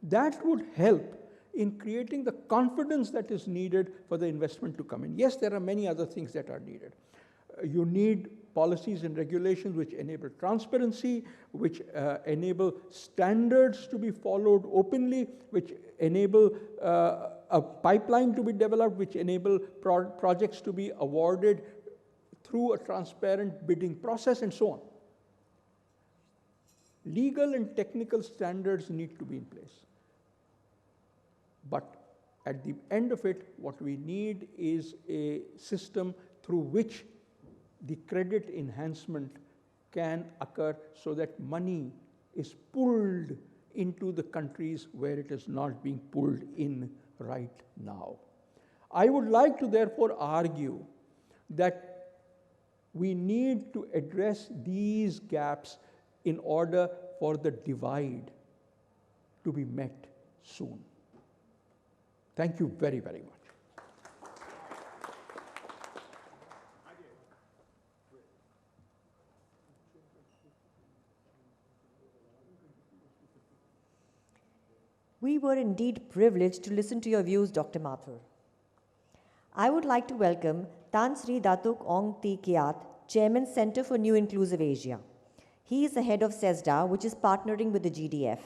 That would help in creating the confidence that is needed for the investment to come in. Yes, there are many other things that are needed. You need policies and regulations which enable transparency, which enable standards to be followed openly, which enable a pipeline to be developed, which enable projects to be awarded through a transparent bidding process, and so on. Legal and technical standards need to be in place. But at the end of it, what we need is a system through which the credit enhancement can occur so that money is pulled into the countries where it is not being pulled in right now. I would like to therefore argue that we need to address these gaps in order for the divide to be met soon. Thank you very, very much. We were indeed privileged to listen to your views, Dr. Mathur. I would like to welcome Tan Sri Datuk Ong Ti Kiat, Chairman, Center for New Inclusive Asia. He is the head of CESDA, which is partnering with the GDF.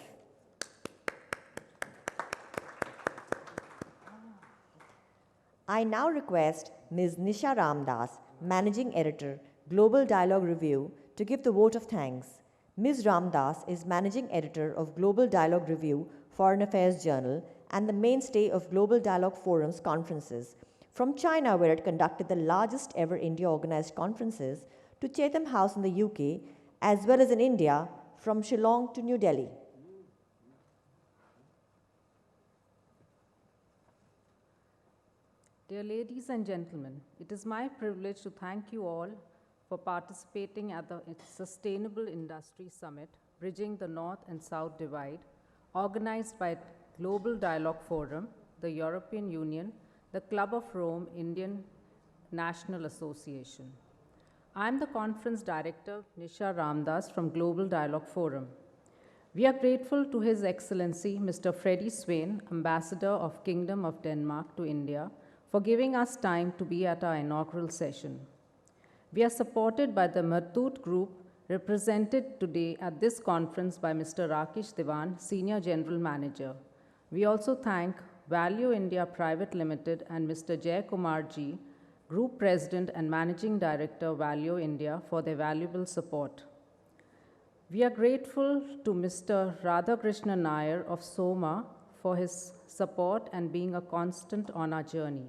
I now request Ms. Nisha Ramdas, Managing Editor, Global Dialogue Review, to give the vote of thanks. Ms. Ramdas is Managing Editor of Global Dialogue Review, Foreign Affairs Journal, and the mainstay of Global Dialogue Forum's conferences, from China, where it conducted the largest ever India-organized conferences, to Chatham House in the UK, as well as in India, from Shillong to New Delhi. Dear ladies and gentlemen, it is my privilege to thank you all for participating at the Sustainable Industry Summit, Bridging the North and South Divide, organized by Global Dialogue Forum, the European Union, the Club of Rome Indian National Association. I am the conference director, Nisha Ramdas, from Global Dialogue Forum. We are grateful to His Excellency, Mr. Freddie Swain, Ambassador of Kingdom of Denmark to India, for giving us time to be at our inaugural session. We are supported by the Martut Group, represented today at this conference by Mr. Rakesh Diwan, Senior General Manager. We also thank Value India Private Limited and Mr. Jay Kumar Ji, Group President and Managing Director, Value India, for their valuable support. We are grateful to Mr. Radhakrishna Nair of SOMA for his support and being a constant on our journey.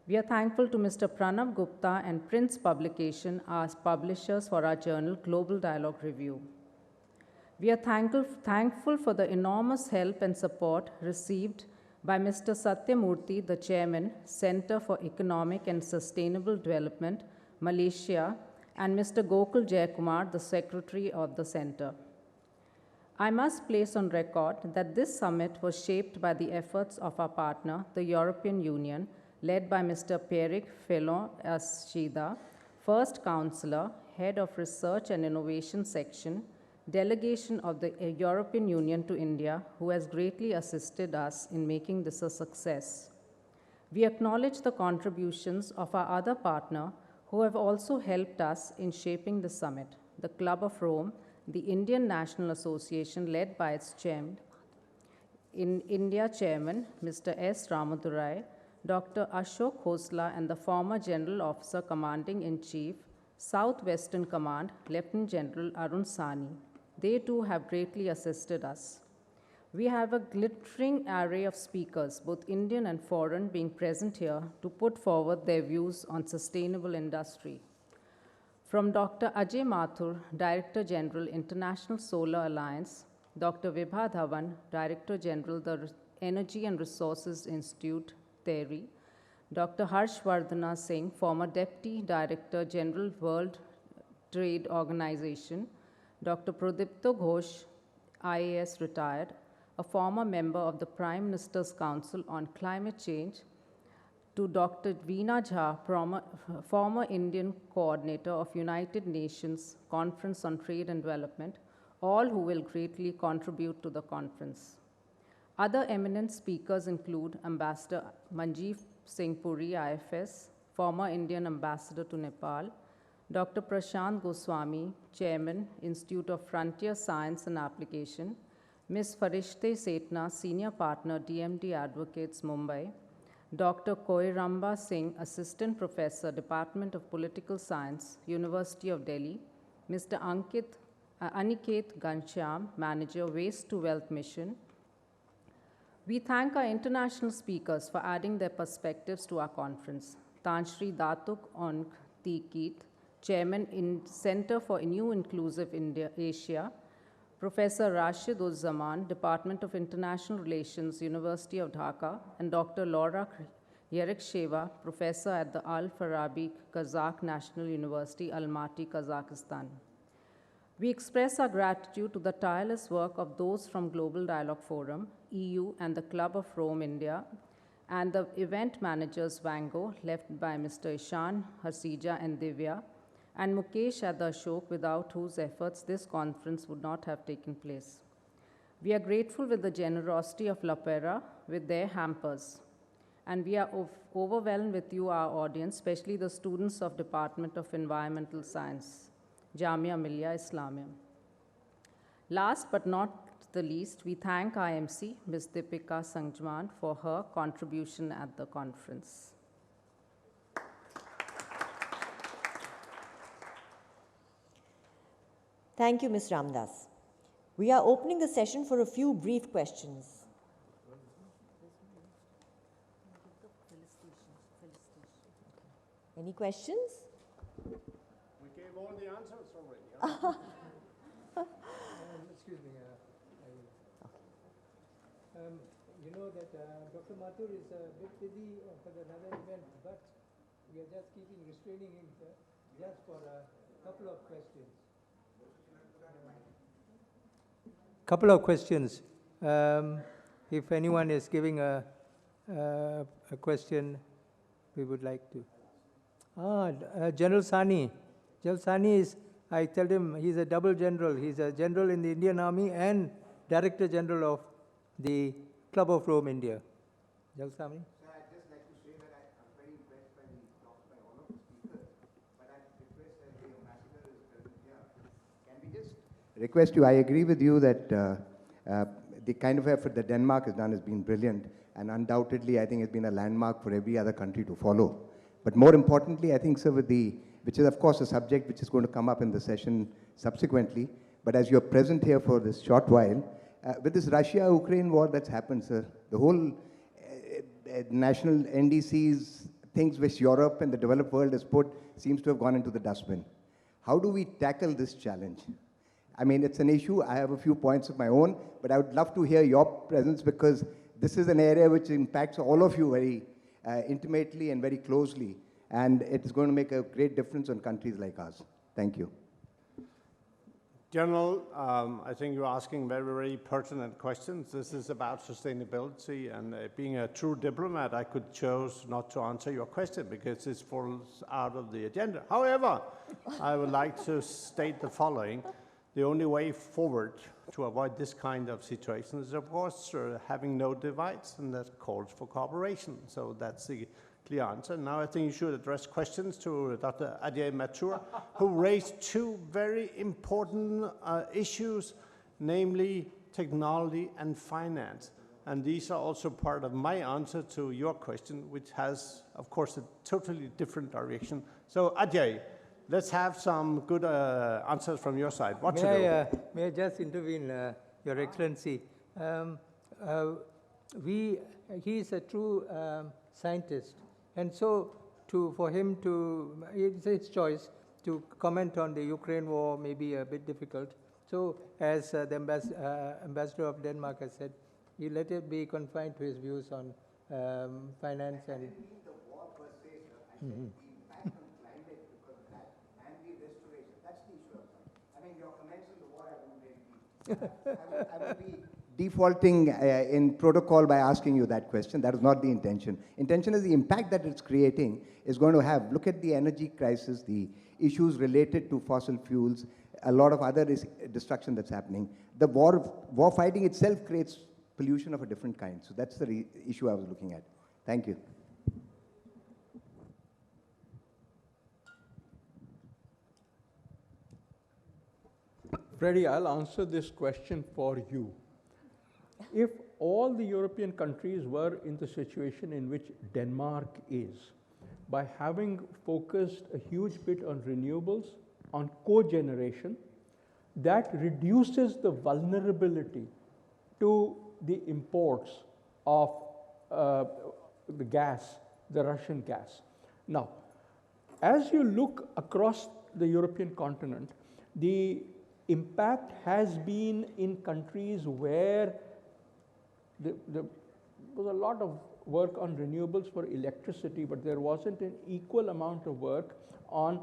We are thankful to Mr. Pranav Gupta and Prince Publication, our publishers, for our journal, Global Dialogue Review. We are thankful for the enormous help and support received by Mr. Satyamurthy, the Chairman, Center for Economic and Sustainable Development, Malaysia, and Mr. Gokul Jayakumar, the Secretary of the Center. I must place on record that this summit was shaped by the efforts of our partner, the European Union, led by Mr. Pierrick Fellon as Shida, First Counselor, Head of Research and Innovation Section, Delegation of the European Union to India, who has greatly assisted us in making this a success. We acknowledge the contributions of our other partner who have also helped us in shaping the summit, the Club of Rome, the Indian National Association led by its chairman, in India Chairman, Mr. S. Ramadurai, Dr. Ashok Khosla, and the former General Officer Commanding-in-Chief, Southwestern Command, Lieutenant General Arun Sani. They too have greatly assisted us. We have a glittering array of speakers, both Indian and foreign, being present here to put forward their views on sustainable industry. From Dr. Ajay Mathur, Director General, International Solar Alliance, Dr. Vibha Dhawan, Director General, the Energy and Resources Institute, TERI, Dr. Harshvardhana Singh, former Deputy Director General, World Trade Organization, Dr. Pradipto Ghosh, IAS retired, a former member of the Prime Minister's Council on Climate Change, to Dr. Veena Jha, former Indian coordinator of United Nations Conference on Trade and Development, all who will greatly contribute to the conference. Other eminent speakers include Ambassador Manjeev Singh Puri, IFS, former Indian Ambassador to Nepal, Dr. Prashant Goswami, Chairman, Institute of Frontier Science and Application, Ms. Farishte Setna, Senior Partner, DMD Advocates, Mumbai, Dr. Koiramba Singh, Assistant Professor, Department of Political Science, University of Delhi, Mr. Ankit Aniket Gansham, Manager, Waste to Wealth Mission. We thank our international speakers for adding their perspectives to our conference. Tanshri Datuk Onk Tikit, Chairman in Center for New Inclusive Asia, Professor Rashid Uz-Zaman, Department of International Relations, University of Dhaka, and Dr. Laura Yereksheva, Professor at the Al-Farabi Kazakh National University, Almaty, Kazakhstan. We express our gratitude to the tireless work of those from Global Dialogue Forum, EU, and the Club of Rome, India, and the event managers Vango, led by Mr. Ishan, Harsija, and Divya, and Mukesh at the Ashok, without whose efforts this conference would not have taken place. We are grateful with the generosity of Lapera with their hampers. And we are overwhelmed with you, our audience, especially the students of Department of Environmental Science, Jamia Millia Islamia. Last but not the least, we thank our MC, Ms. Deepika Sangjman, for her contribution at the conference. Thank you, Ms. Ramdas. We are opening the session for a few brief questions. Any questions? We gave all the answers already. Excuse me. You know that Dr. Mathur is a bit busy for another event, but we are just restraining him, sir, just for a couple of questions. Couple of questions. If anyone is giving a question, we would like to. General Sani. General Sani is, I tell him, he's a double general. He's a general in the Indian Army and Director General of the Club of Rome, India. General Sani? Sir, I'd just like to say that I'm very impressed by the talks by all of the speakers, but I'd request that the ambassador is present here. Can we just request you, I agree with you that the kind of effort that Denmark has done has been brilliant, and undoubtedly I think it's been a landmark for every other country to follow. But more importantly, I think, sir, which is of course a subject which is going to come up in the session subsequently, but as you're present here for this short while, with this Russia-Ukraine war that's happened, sir, the whole national NDCs, things which Europe and the developed world has put, seems to have gone into the dustbin. How do we tackle this challenge? I mean, it's an issue. I have a few points of my own, but I would love to hear your presence because this is an area which impacts all of you very intimately and very closely, and it is going to make a great difference on countries like ours. Thank you. General, I think you're asking very, very pertinent questions. This is about sustainability, and being a true diplomat, I could choose not to answer your question because it falls out of the agenda. However, I would like to state the following. The only way forward to avoid this kind of situation is, of course, having no divides, and that calls for cooperation. So that's the clear answer. Now I think you should address questions to Dr. Ajay Mathur, who raised two very important issues, namely technology and finance. And these are also part of my answer to your question, which has, of course, a totally different direction. So Ajay, let's have some good answers from your side. What to do? May I just intervene, Your Excellency? He is a true scientist, and so for him to, it's his choice to comment on the Ukraine war may be a bit difficult. So as the ambassador of Denmark has said, he let it be confined to his views on finance and. I didn't mean the war per se, sir. I said the impact on climate because of that and the restoration. That's the issue. I mean, your comments on the war I won't really I will be defaulting in protocol by asking you that question. That is not the intention. Intention is the impact that it's creating is going to have. Look at the energy crisis, the issues related to fossil fuels, a lot of other destruction that's happening. The war fighting itself creates pollution of a different kind. So that's the issue I was looking at. Thank you. Freddie, I'll answer this question for you. If all the European countries were in the situation in which Denmark is, by having focused a huge bit on renewables, on cogeneration, that reduces the vulnerability to the imports of the gas, the Russian gas. Now, as you look across the European continent, the impact has been in countries where there was a lot of work on renewables for electricity, but there wasn't an equal amount of work on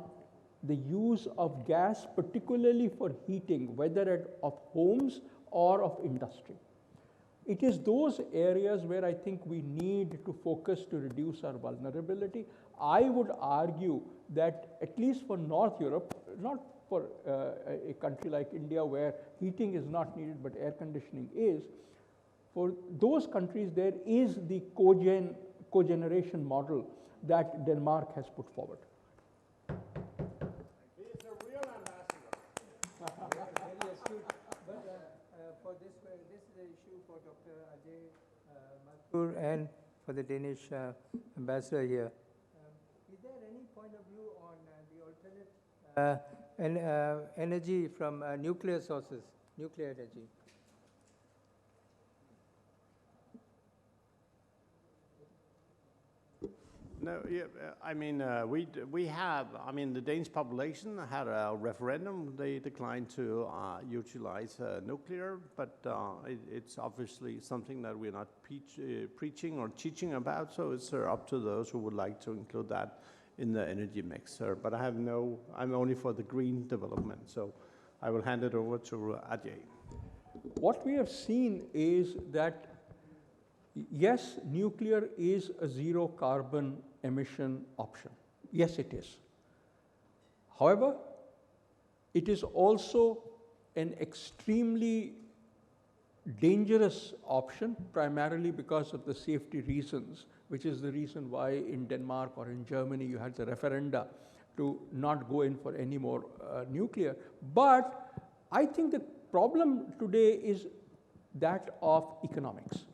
the use of gas, particularly for heating, whether of homes or of industry. It is those areas where I think we need to focus to reduce our vulnerability. I would argue that at least for North Europe, not for a country like India where heating is not needed but air conditioning is, for those countries there is the cogeneration model that Denmark has put forward. He's a real ambassador. Very astute. But for this is the issue for Dr. Ajay Mathur and for the Danish ambassador here. Is there any point of view on the alternate energy from nuclear sources, nuclear energy? No, yeah, I mean, the Danish population had a referendum. They declined to utilize nuclear, but it's obviously something that we're not preaching or teaching about, so it's up to those who would like to include that in the energy mix. But I'm only for the green development, so I will hand it over to Ajay. What we have seen is that yes, nuclear is a zero carbon emission option. Yes, it is. However, it is also an extremely dangerous option, primarily because of the safety reasons, which is the reason why in Denmark or in Germany you had the referenda to not go in for any more nuclear. But I think the problem today is that of economics.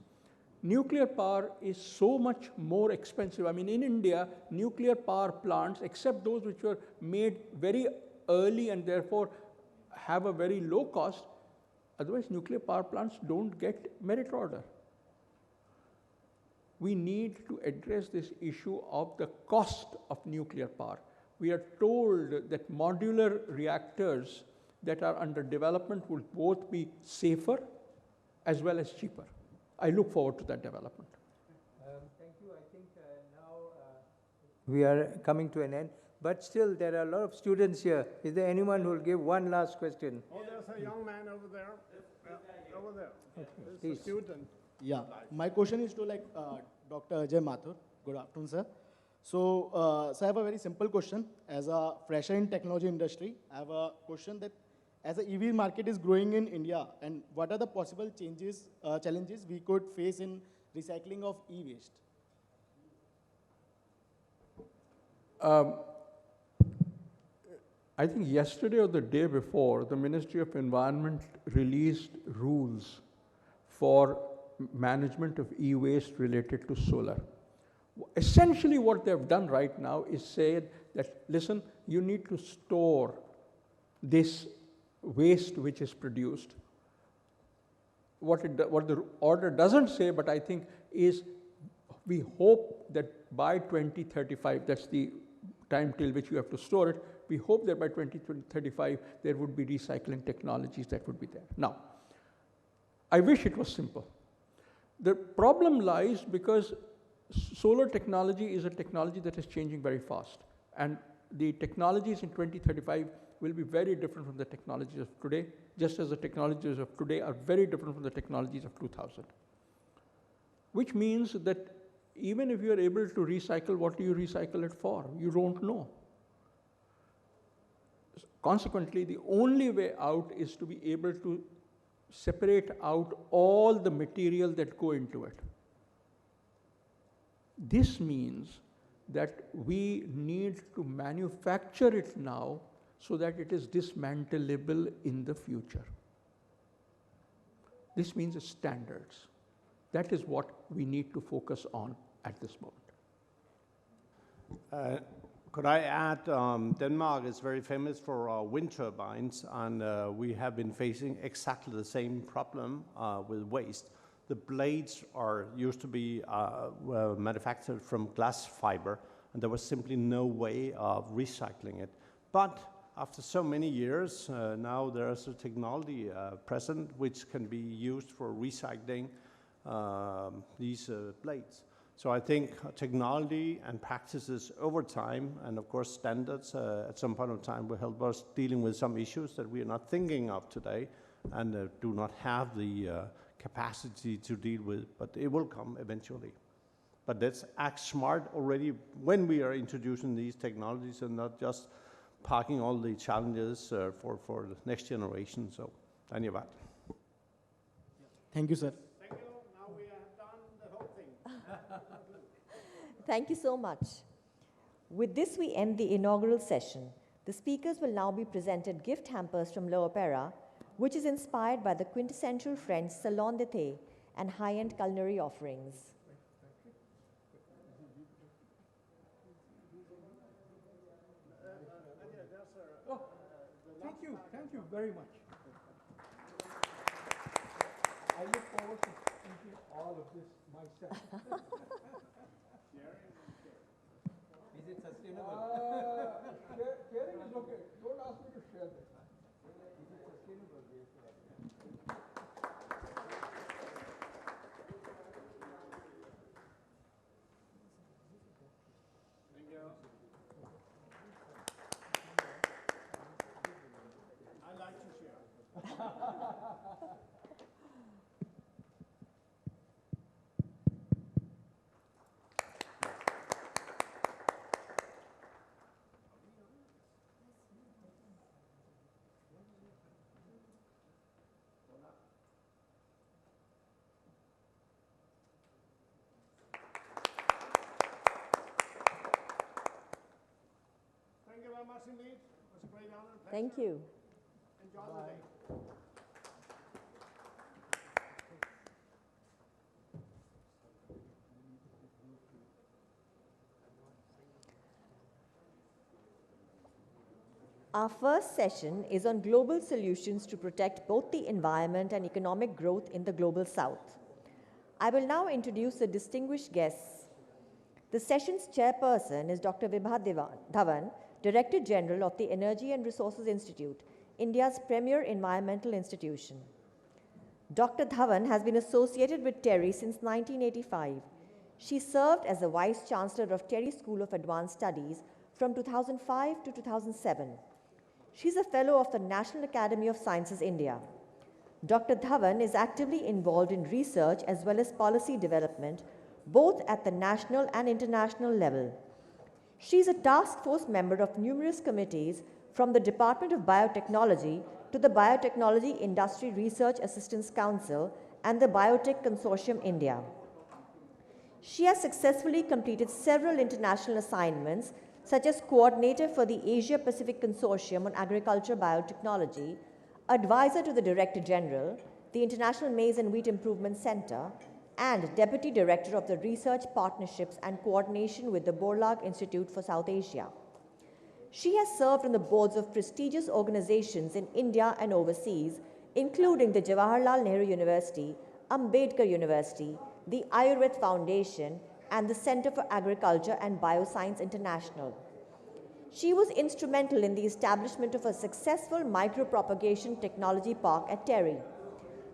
Nuclear power is so much more expensive. I mean, in India, nuclear power plants, except those which were made very early and therefore have a very low cost, otherwise nuclear power plants don't get merit order. We need to address this issue of the cost of nuclear power. We are told that modular reactors that are under development will both be safer as well as cheaper. I look forward to that development. Thank you. I think now we are coming to an end, but still there are a lot of students here. Is there anyone who will give one last question? Oh, there's a young man over there. Over there. Okay, There's please. a student. Yeah, my question is to Dr. Ajay Mathur. Good afternoon, sir. So I have a very simple question. As a fresher in technology industry, I have a question that as the EV market is growing in India, and what are the possible challenges we could face in recycling of e-waste? I think yesterday or the day before, the Ministry of Environment released rules for management of e-waste related to solar. Essentially what they've done right now is said that, listen, you need to store this waste which is produced. What the order doesn't say, but I think is we hope that by 2035, that's the time till which you have to store it, we hope that by 2035 there would be recycling technologies that would be there. Now, I wish it was simple. The problem lies because solar technology is a technology that is changing very fast, and the technologies in 2035 will be very different from the technologies of today, just as the technologies of today are very different from the technologies of 2000. Which means that even if you are able to recycle, what do you recycle it for? You don't know. Consequently, the only way out is to be able to separate out all the material that go into it. This means that we need to manufacture it now so that it is dismantleable in the future. This means standards. That is what we need to focus on at this moment. Could I add, Denmark is very famous for wind turbines, and we have been facing exactly the same problem with waste. The blades used to be manufactured from glass fiber, and there was simply no way of recycling it. But after so many years, now there's a technology present which can be used for recycling these blades. So I think technology and practices over time, and of course standards at some point of time, will help us dealing with some issues that we are not thinking of today and do not have the capacity to deal with, but it will come eventually. But let's act smart already when we are introducing these technologies and not just parking all the challenges for the next generation. So, dhanyavad. Thank you, sir. Thank you so much. With this, we end the inaugural session. The speakers will now be presented gift hampers from L'Opéra, which is inspired by the quintessential French salon d'été and high-end culinary offerings. Oh, thank you very much. I look forward to eating all of this myself. Is it sustainable? Sharing is okay. Don't ask me to share this. Is it sustainable? Thank you. I like to share. Thank you very much indeed. It was a great honor and pleasure. Thank you. Enjoy the day. Our first session is on global solutions to protect both the environment and economic growth in the Global South. I will now introduce the distinguished guests. The session's chairperson is Dr. Vibha Dhawan, Director General of the Energy and Resources Institute, India's premier environmental institution. Dr. Dhawan has been associated with TERI since 1985. She served as the Vice Chancellor of TERI School of Advanced Studies from 2005 to 2007. She's a Fellow of the National Academy of Sciences, India. Dr. Dhawan is actively involved in research as well as policy development, both at the national and international level. She is a task force member of numerous committees from the Department of Biotechnology to the Biotechnology Industry Research Assistance Council and the Biotech Consortium India. She has successfully completed several international assignments, such as coordinator for the Asia-Pacific Consortium on Agriculture Biotechnology, advisor to the Director General, the International Maize and Wheat Improvement Center, and Deputy Director of the Research Partnerships and Coordination with the Borlaug Institute for South Asia. She has served on the boards of prestigious organizations in India and overseas, including the Jawaharlal Nehru University, Ambedkar University, the Ayurveda Foundation, and the Center for Agriculture and Bioscience International. She was instrumental in the establishment of a successful micropropagation technology park at TERI.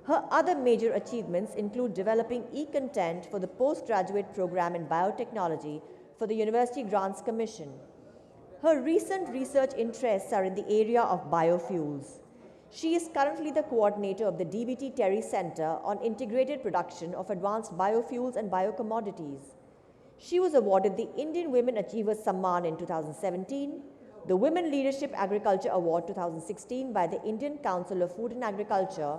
Her other major achievements include developing e-content for the postgraduate program in biotechnology for the University Grants Commission. Her recent research interests are in the area of biofuels. She is currently the coordinator of the DBT TERI Center on Integrated Production of Advanced Biofuels and Biocommodities. She was awarded the Indian Women Achievers Samman in 2017, the Women Leadership Agriculture Award 2016 by the Indian Council of Food and Agriculture,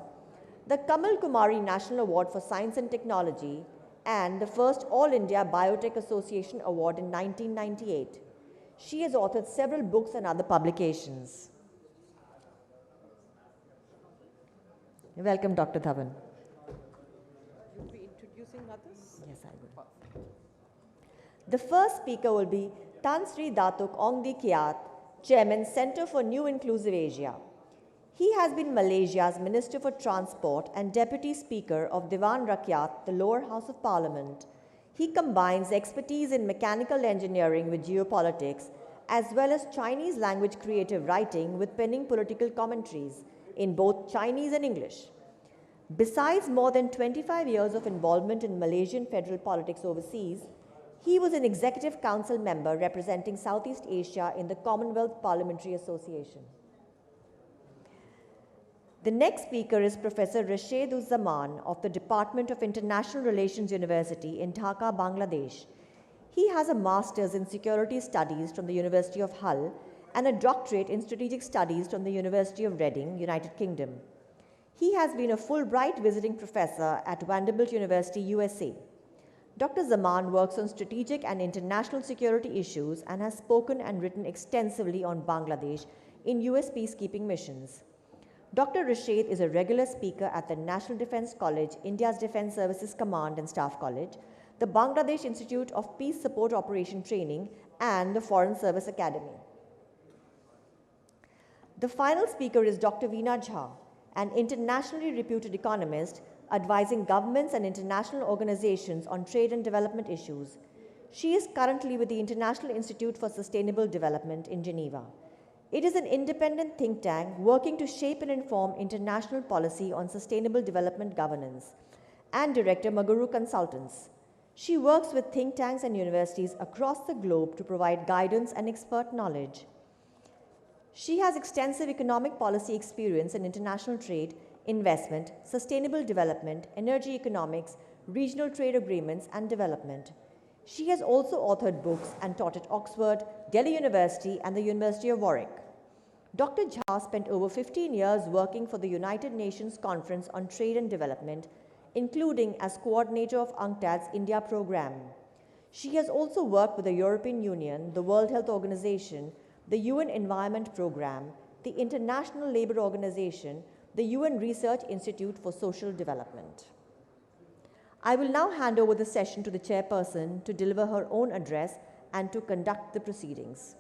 the Kamal Kumari National Award for Science and Technology, and the first All India Biotech Association Award in 1998. She has authored several books and other publications. Welcome, Dr. Dhawan. You'll be introducing others? Yes, I will. The first speaker will be Tan Sri Datuk Ongdi Kiat, Chairman, Center for New Inclusive Asia. He has been Malaysia's Minister for Transport and Deputy Speaker of Dewan Rakyat, the lower house of Parliament. He combines expertise in mechanical engineering with geopolitics, as well as Chinese language creative writing with penning political commentaries in both Chinese and English. Besides more than 25 years of involvement in Malaysian federal politics overseas, he was an Executive Council member representing Southeast Asia in the Commonwealth Parliamentary Association. The next speaker is Professor Rasheed-uz-Zaman of the Department of International Relations University in Dhaka, Bangladesh. He has a master's in security studies from the University of Hull and a doctorate in strategic studies from the University of Reading, United Kingdom. He has been a Fulbright visiting professor at Vanderbilt University, USA. Dr. Zaman works on strategic and international security issues and has spoken and written extensively on Bangladesh in US peacekeeping missions. Dr. Rasheed is a regular speaker at the National Defense College, India's Defense Services Command and Staff College, the Bangladesh Institute of Peace Support Operation Training, and the Foreign Service Academy. The final speaker is Dr. Veena Jha, an internationally reputed economist advising governments and international organizations on trade and development issues. She is currently with the International Institute for Sustainable Development in Geneva. It is an independent think tank working to shape and inform international policy on sustainable development governance, and Director Maguru Consultants. She works with think tanks and universities across the globe to provide guidance and expert knowledge. She has extensive economic policy experience in international trade, investment, sustainable development, energy economics, regional trade agreements, and development. She has also authored books and taught at Oxford, Delhi University, and the University of Warwick. Dr. Jha spent over 15 years working for the United Nations Conference on Trade and Development, including as coordinator of UNCTAD's India program. She has also worked with the European Union, the World Health Organization, the UN Environment Program, the International Labour Organization, the UN Research Institute for Social Development. I will now hand over the session to the chairperson to deliver her own address and to conduct the proceedings.